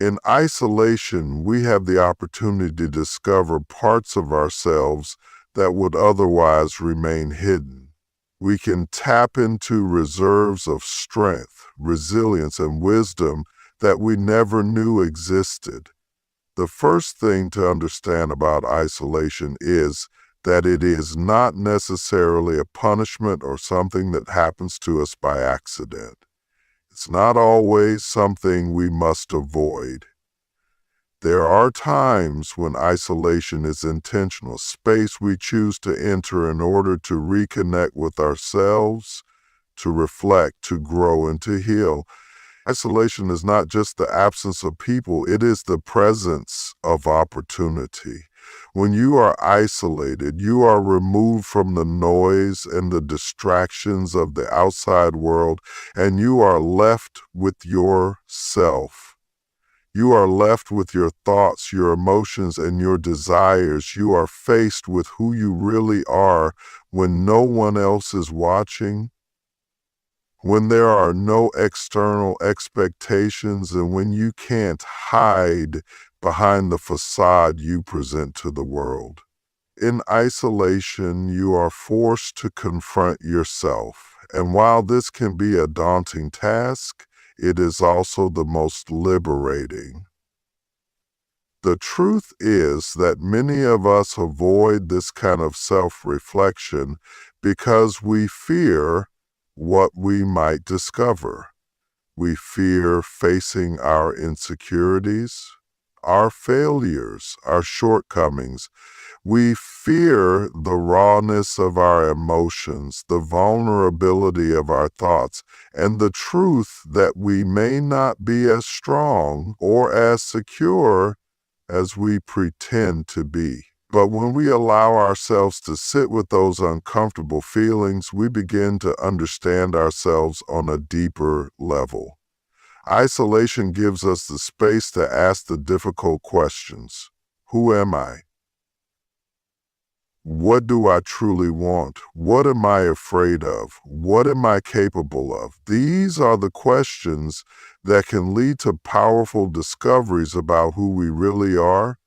In isolation, we have the opportunity to discover parts of ourselves that would otherwise remain hidden. We can tap into reserves of strength, resilience, and wisdom that we never knew existed. The first thing to understand about isolation is that it is not necessarily a punishment or something that happens to us by accident. It's not always something we must avoid. There are times when isolation is intentional, space we choose to enter in order to reconnect with ourselves, to reflect, to grow, and to heal. Isolation is not just the absence of people, it is the presence of opportunity. When you are isolated, you are removed from the noise and the distractions of the outside world, and you are left with yourself. You are left with your thoughts, your emotions, and your desires. You are faced with who you really are when no one else is watching, when there are no external expectations, and when you can't hide behind the facade you present to the world. In isolation, you are forced to confront yourself, and while this can be a daunting task, it is also the most liberating. The truth is that many of us avoid this kind of self-reflection because we fear what we might discover. We fear facing our insecurities, our failures, our shortcomings. We fear the rawness of our emotions, the vulnerability of our thoughts, and the truth that we may not be as strong or as secure as we pretend to be. But when we allow ourselves to sit with those uncomfortable feelings, we begin to understand ourselves on a deeper level. Isolation gives us the space to ask the difficult questions. Who am I? What do I truly want? What am I afraid of? What am I capable of? These are the questions that can lead to powerful discoveries about who we really are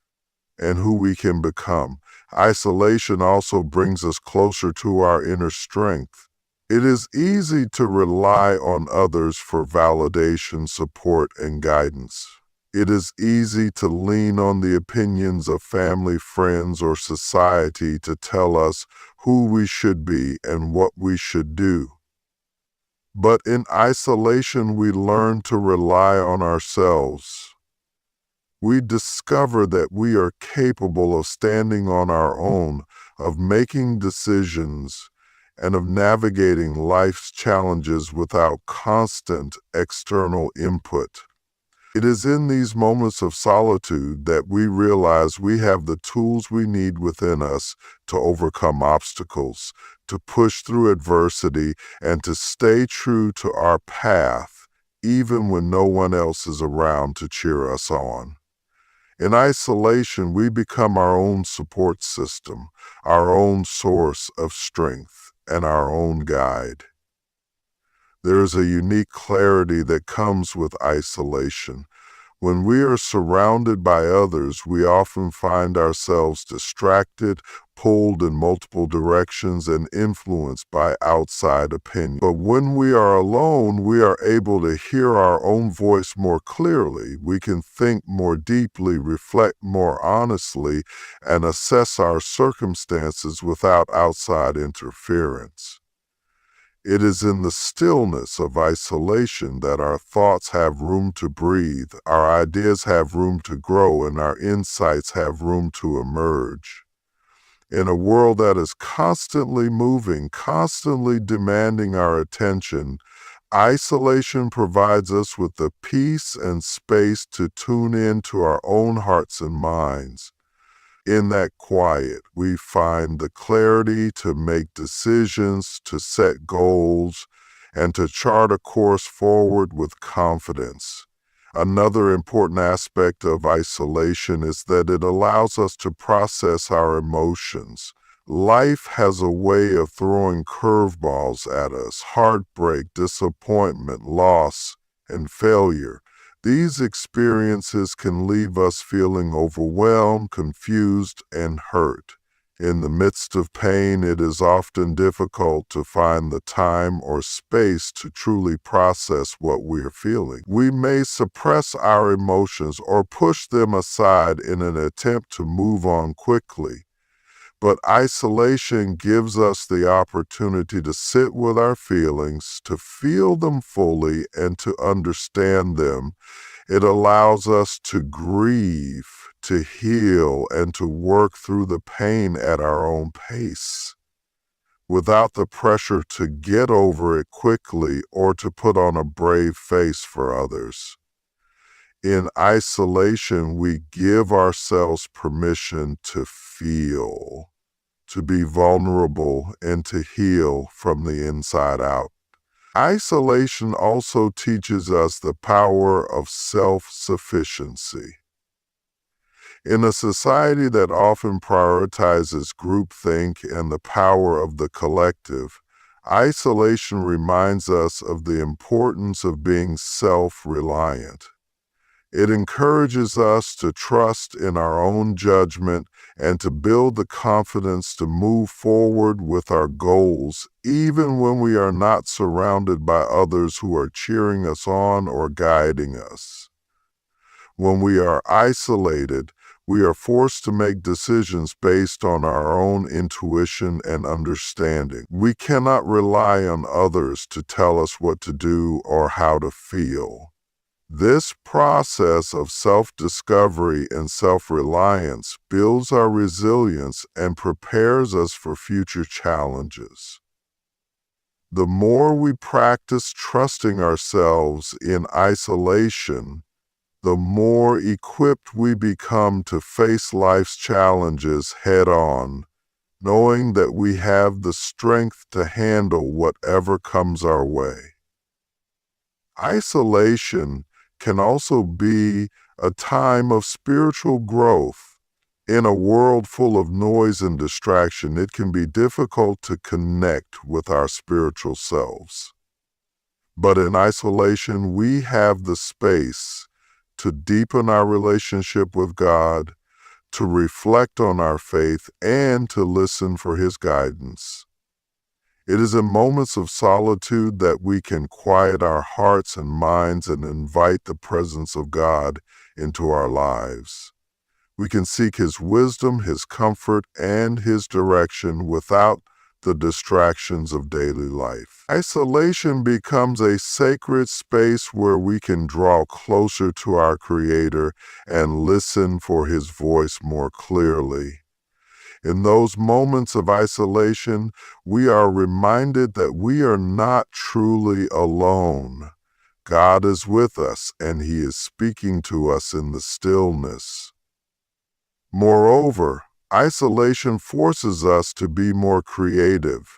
and who we can become. Isolation also brings us closer to our inner strength. It is easy to rely on others for validation, support, and guidance. It is easy to lean on the opinions of family, friends, or society to tell us who we should be and what we should do. But in isolation, we learn to rely on ourselves. We discover that we are capable of standing on our own, of making decisions, and of navigating life's challenges without constant external input. It is in these moments of solitude that we realize we have the tools we need within us to overcome obstacles, to push through adversity, and to stay true to our path, even when no one else is around to cheer us on. In isolation, we become our own support system, our own source of strength, and our own guide. There is a unique clarity that comes with isolation. When we are surrounded by others, we often find ourselves distracted, pulled in multiple directions, and influenced by outside opinion. But when we are alone, we are able to hear our own voice more clearly. We can think more deeply, reflect more honestly, and assess our circumstances without outside interference. It is in the stillness of isolation that our thoughts have room to breathe, our ideas have room to grow, and our insights have room to emerge. In a world that is constantly moving, constantly demanding our attention, isolation provides us with the peace and space to tune in to our own hearts and minds. In that quiet, we find the clarity to make decisions, to set goals, and to chart a course forward with confidence. Another important aspect of isolation is that it allows us to process our emotions. Life has a way of throwing curveballs at us: heartbreak, disappointment, loss, and failure. These experiences can leave us feeling overwhelmed, confused, and hurt. In the midst of pain, it is often difficult to find the time or space to truly process what we are feeling. We may suppress our emotions or push them aside in an attempt to move on quickly. But isolation gives us the opportunity to sit with our feelings, to feel them fully, and to understand them. It allows us to grieve, to heal, and to work through the pain at our own pace, without the pressure to get over it quickly or to put on a brave face for others. In isolation, we give ourselves permission to feel, to be vulnerable, and to heal from the inside out. Isolation also teaches us the power of self-sufficiency. In a society that often prioritizes groupthink and the power of the collective, isolation reminds us of the importance of being self-reliant. It encourages us to trust in our own judgment and to build the confidence to move forward with our goals, even when we are not surrounded by others who are cheering us on or guiding us. When we are isolated, we are forced to make decisions based on our own intuition and understanding. We cannot rely on others to tell us what to do or how to feel. This process of self-discovery and self-reliance builds our resilience and prepares us for future challenges. The more we practice trusting ourselves in isolation, the more equipped we become to face life's challenges head-on, knowing that we have the strength to handle whatever comes our way. Isolation can also be a time of spiritual growth. In a world full of noise and distraction, it can be difficult to connect with our spiritual selves. But in isolation, we have the space to deepen our relationship with God, to reflect on our faith, and to listen for His guidance. It is in moments of solitude that we can quiet our hearts and minds and invite the presence of God into our lives. We can seek His wisdom, His comfort, and His direction without the distractions of daily life. Isolation becomes a sacred space where we can draw closer to our Creator and listen for His voice more clearly. In those moments of isolation, we are reminded that we are not truly alone. God is with us, and He is speaking to us in the stillness. Moreover, isolation forces us to be more creative.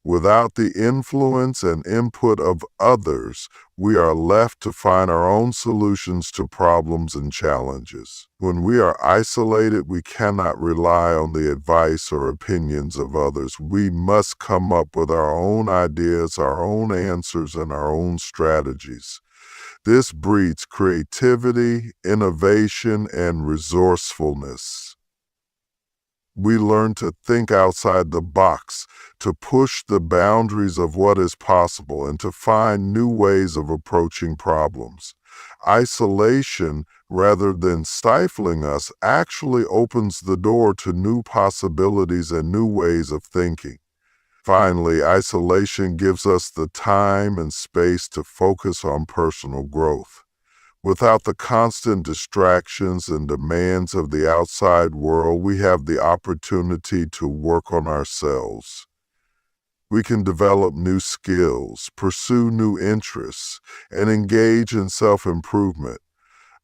Without the influence and input of others, we are left to find our own solutions to problems and challenges. When we are isolated, we cannot rely on the advice or opinions of others. We must come up with our own ideas, our own answers, and our own strategies. This breeds creativity, innovation, and resourcefulness. We learn to think outside the box, to push the boundaries of what is possible, and to find new ways of approaching problems. Isolation, rather than stifling us, actually opens the door to new possibilities and new ways of thinking. Finally, isolation gives us the time and space to focus on personal growth. Without the constant distractions and demands of the outside world, we have the opportunity to work on ourselves. We can develop new skills, pursue new interests, and engage in self-improvement.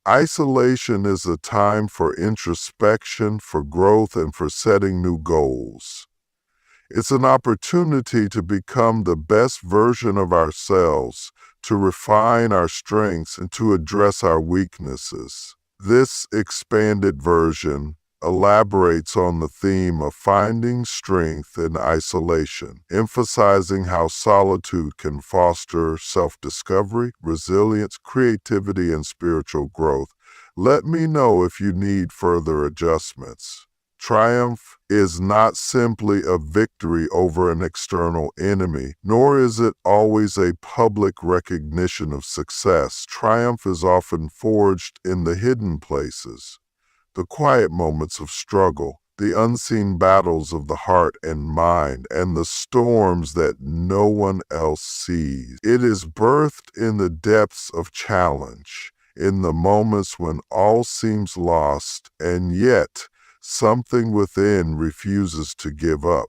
Isolation is a time for introspection, for growth, and for setting new goals. It's an opportunity to become the best version of ourselves, to refine our strengths, and to address our weaknesses. This expanded version elaborates on the theme of finding strength in isolation, emphasizing how solitude can foster self-discovery, resilience, creativity, and spiritual growth. Let me know if you need further adjustments. Triumph is not simply a victory over an external enemy, nor is it always a public recognition of success. Triumph is often forged in the hidden places, the quiet moments of struggle, the unseen battles of the heart and mind, and the storms that no one else sees. It is birthed in the depths of challenge, in the moments when all seems lost, and yet something within refuses to give up.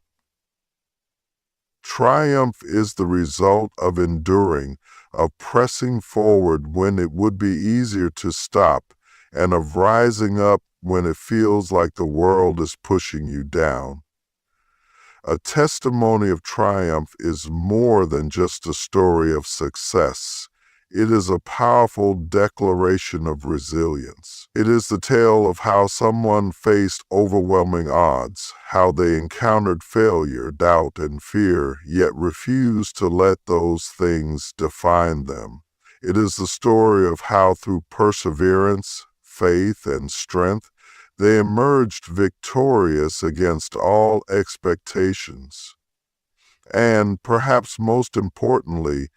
Triumph is the result of enduring, of pressing forward when it would be easier to stop, and of rising up when it feels like the world is pushing you down. A testimony of triumph is more than just a story of success. It is a powerful declaration of resilience. It is the tale of how someone faced overwhelming odds, how they encountered failure, doubt, and fear, yet refused to let those things define them. It is the story of how through perseverance, faith, and strength, they emerged victorious against all expectations. And perhaps most importantly,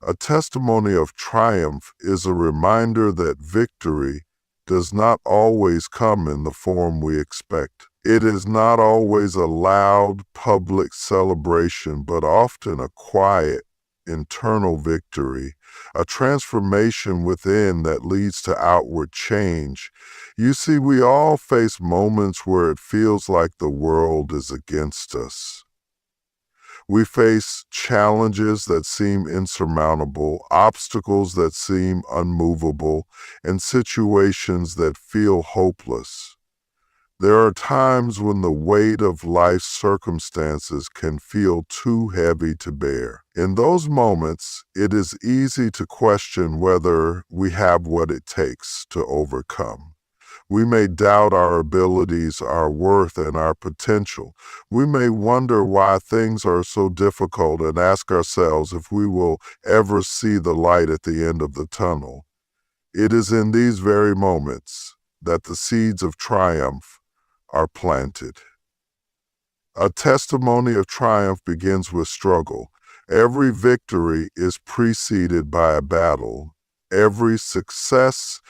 a testimony of triumph is a reminder that victory does not always come in the form we expect. It is not always a loud public celebration, but often a quiet, internal victory, a transformation within that leads to outward change. You see, we all face moments where it feels like the world is against us. We face challenges that seem insurmountable, obstacles that seem unmovable, and situations that feel hopeless. There are times when the weight of life's circumstances can feel too heavy to bear. In those moments, it is easy to question whether we have what it takes to overcome. We may doubt our abilities, our worth, and our potential. We may wonder why things are so difficult and ask ourselves if we will ever see the light at the end of the tunnel. It is in these very moments that the seeds of triumph are planted. A testimony of triumph begins with struggle. Every victory is preceded by a battle. Every success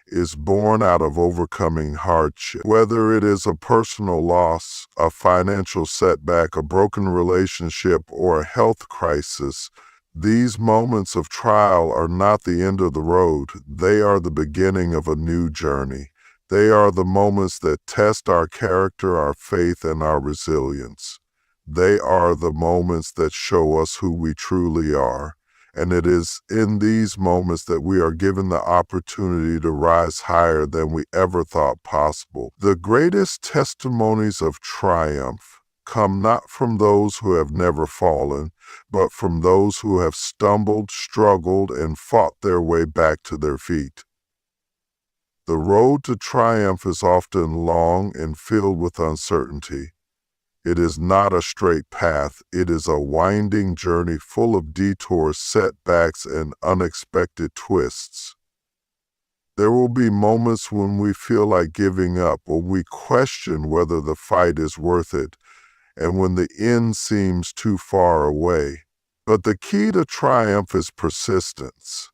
is born out of overcoming hardship. Whether it is a personal loss, a financial setback, a broken relationship, or a health crisis, these moments of trial are not the end of the road. They are the beginning of a new journey. They are the moments that test our character, our faith, and our resilience. They are the moments that show us who we truly are. And it is in these moments that we are given the opportunity to rise higher than we ever thought possible. The greatest testimonies of triumph come not from those who have never fallen, but from those who have stumbled, struggled, and fought their way back to their feet. The road to triumph is often long and filled with uncertainty. It is not a straight path. It is a winding journey full of detours, setbacks, and unexpected twists. There will be moments when we feel like giving up, when we question whether the fight is worth it, and when the end seems too far away. But the key to triumph is persistence.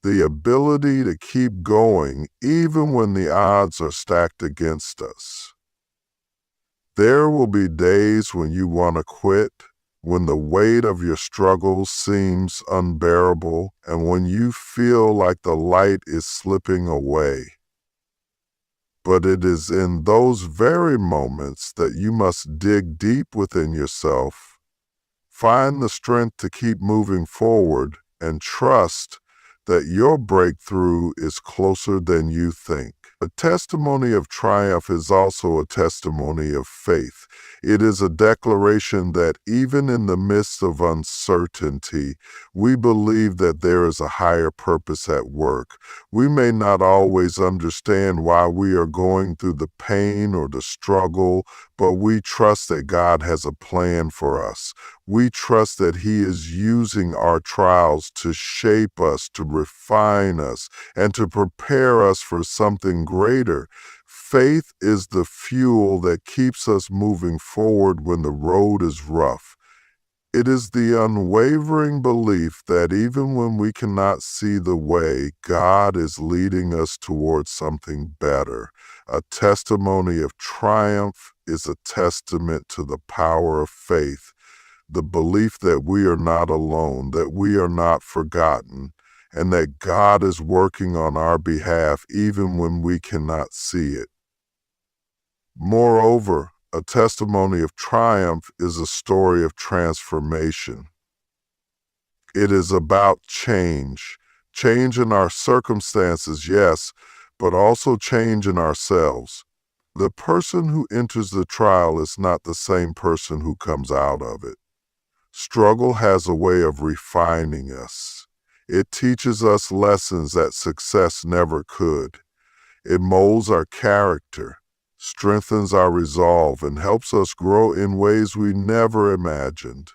The ability to keep going even when the odds are stacked against us. There will be days when you want to quit, when the weight of your struggles seems unbearable, and when you feel like the light is slipping away. But it is in those very moments that you must dig deep within yourself, find the strength to keep moving forward, and trust that your breakthrough is closer than you think. A testimony of triumph is also a testimony of faith. It is a declaration that even in the midst of uncertainty, we believe that there is a higher purpose at work. We may not always understand why we are going through the pain or the struggle, but we trust that God has a plan for us. We trust that He is using our trials to shape us, to refine us, and to prepare us for something greater. Faith is the fuel that keeps us moving forward when the road is rough. It is the unwavering belief that even when we cannot see the way, God is leading us towards something better. A testimony of triumph is a testament to the power of faith, the belief that we are not alone, that we are not forgotten, and that God is working on our behalf even when we cannot see it. Moreover, a testimony of triumph is a story of transformation. It is about change. Change in our circumstances, yes, but also change in ourselves. The person who enters the trial is not the same person who comes out of it. Struggle has a way of refining us. It teaches us lessons that success never could. It molds our character, strengthens our resolve, and helps us grow in ways we never imagined.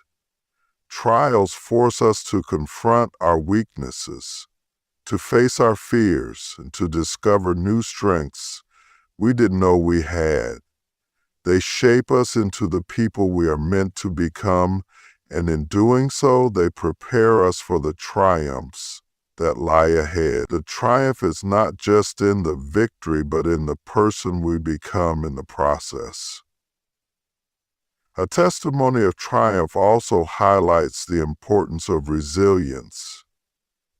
Trials force us to confront our weaknesses, to face our fears, and to discover new strengths we didn't know we had. They shape us into the people we are meant to become, and in doing so, they prepare us for the triumphs that lie ahead. The triumph is not just in the victory, but in the person we become in the process. A testimony of triumph also highlights the importance of resilience.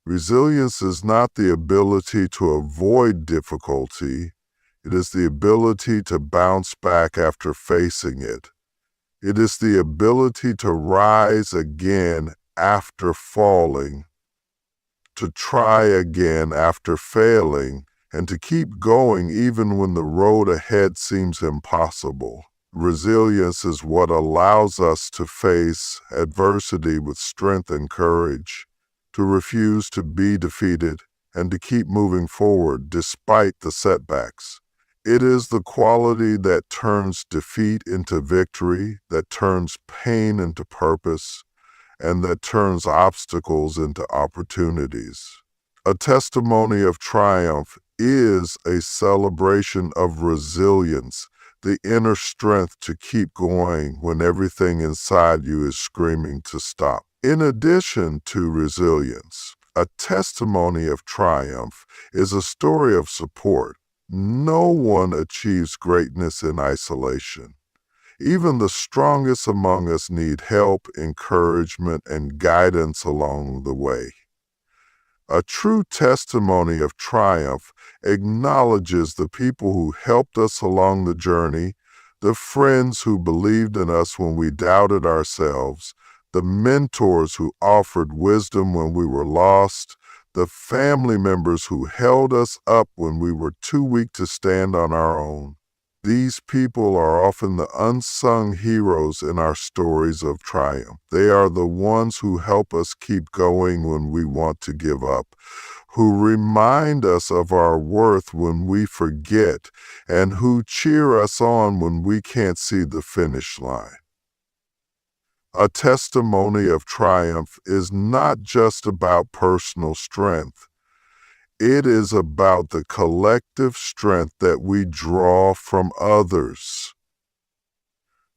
Resilience is not the ability to avoid difficulty, it is the ability to bounce back after facing it. It is the ability to rise again after falling, to try again after failing, and to keep going even when the road ahead seems impossible. Resilience is what allows us to face adversity with strength and courage, to refuse to be defeated, and to keep moving forward despite the setbacks. It is the quality that turns defeat into victory, that turns pain into purpose, and that turns obstacles into opportunities. A testimony of triumph is a celebration of resilience, the inner strength to keep going when everything inside you is screaming to stop. In addition to resilience, a testimony of triumph is a story of support. No one achieves greatness in isolation. Even the strongest among us need help, encouragement, and guidance along the way. A true testimony of triumph acknowledges the people who helped us along the journey, the friends who believed in us when we doubted ourselves, the mentors who offered wisdom when we were lost, the family members who held us up when we were too weak to stand on our own. These people are often the unsung heroes in our stories of triumph. They are the ones who help us keep going when we want to give up, who remind us of our worth when we forget, and who cheer us on when we can't see the finish line. A testimony of triumph is not just about personal strength. It is about the collective strength that we draw from others.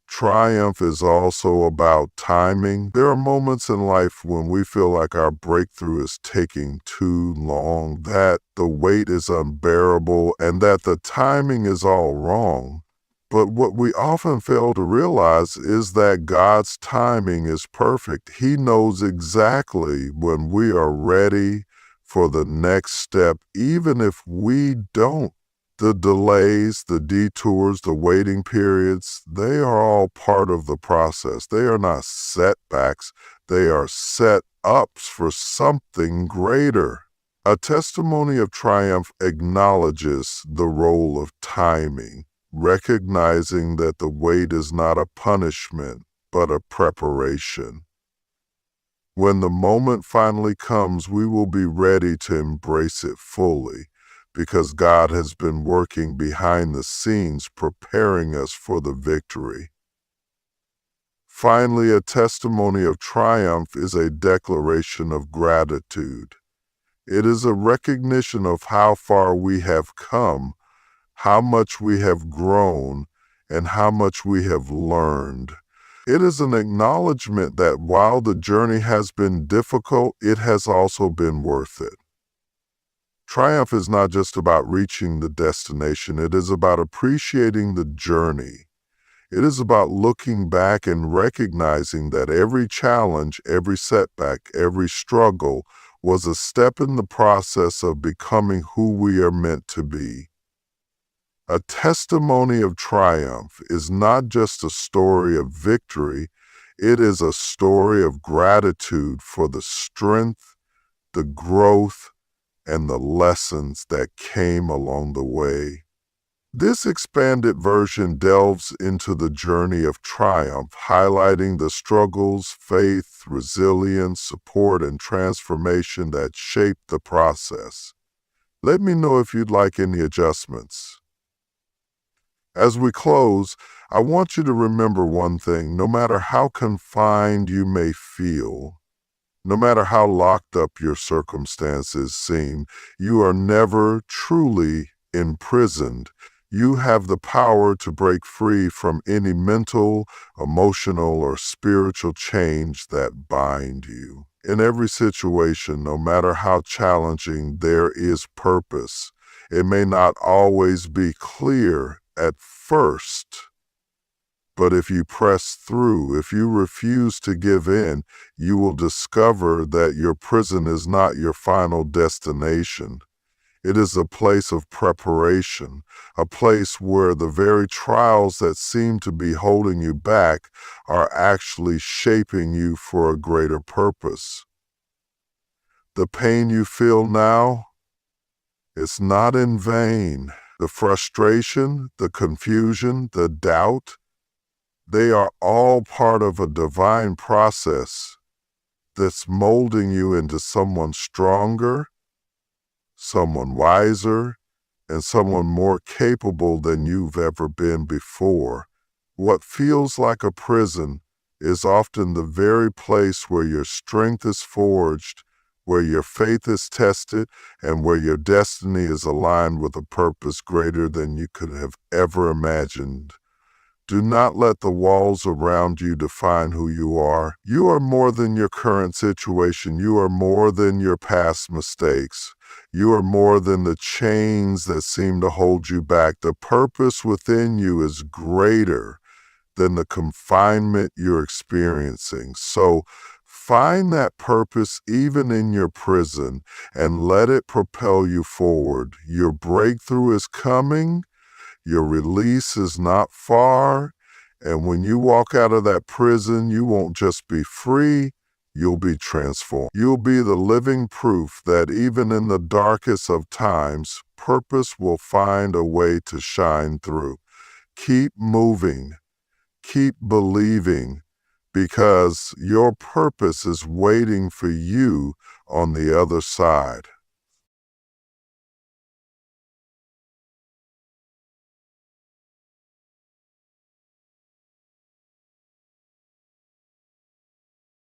Triumph is also about timing. There are moments in life when we feel like our breakthrough is taking too long, that the wait is unbearable, and that the timing is all wrong. But what we often fail to realize is that God's timing is perfect. He knows exactly when we are ready for the next step, even if we don't. The delays, the detours, the waiting periods, they are all part of the process. They are not setbacks. They are set-ups for something greater. A testimony of triumph acknowledges the role of timing, recognizing that the wait is not a punishment, but a preparation. When the moment finally comes, we will be ready to embrace it fully, because God has been working behind the scenes preparing us for the victory. Finally, a testimony of triumph is a declaration of gratitude. It is a recognition of how far we have come, how much we have grown, and how much we have learned. It is an acknowledgement that while the journey has been difficult, it has also been worth it. Triumph is not just about reaching the destination, it is about appreciating the journey. It is about looking back and recognizing that every challenge, every setback, every struggle was a step in the process of becoming who we are meant to be. A testimony of triumph is not just a story of victory, it is a story of gratitude for the strength, the growth, and the lessons that came along the way. This expanded version delves into the journey of triumph, highlighting the struggles, faith, resilience, support, and transformation that shaped the process. Let me know if you'd like any adjustments. As we close, I want you to remember one thing. No matter how confined you may feel, no matter how locked up your circumstances seem, you are never truly imprisoned. You have the power to break free from any mental, emotional, or spiritual chains that bind you. In every situation, no matter how challenging, there is purpose. It may not always be clear at first, But if you press through, if you refuse to give in, you will discover that your prison is not your final destination. It is a place of preparation, a place where the very trials that seem to be holding you back are actually shaping you for a greater purpose. The pain you feel now, it's not in vain. The frustration, the confusion, the doubt, they are all part of a divine process that's molding you into someone stronger, someone wiser, and someone more capable than you've ever been before. What feels like a prison is often the very place where your strength is forged, where your faith is tested, and where your destiny is aligned with a purpose greater than you could have ever imagined. Do not let the walls around you define who you are. You are more than your current situation. You are more than your past mistakes. You are more than the chains that seem to hold you back. The purpose within you is greater than the confinement you're experiencing. So find that purpose even in your prison and let it propel you forward. Your breakthrough is coming. Your release is not far, and when you walk out of that prison, you won't just be free, you'll be transformed. You'll be the living proof that even in the darkest of times, purpose will find a way to shine through. Keep moving, keep believing, because your purpose is waiting for you on the other side.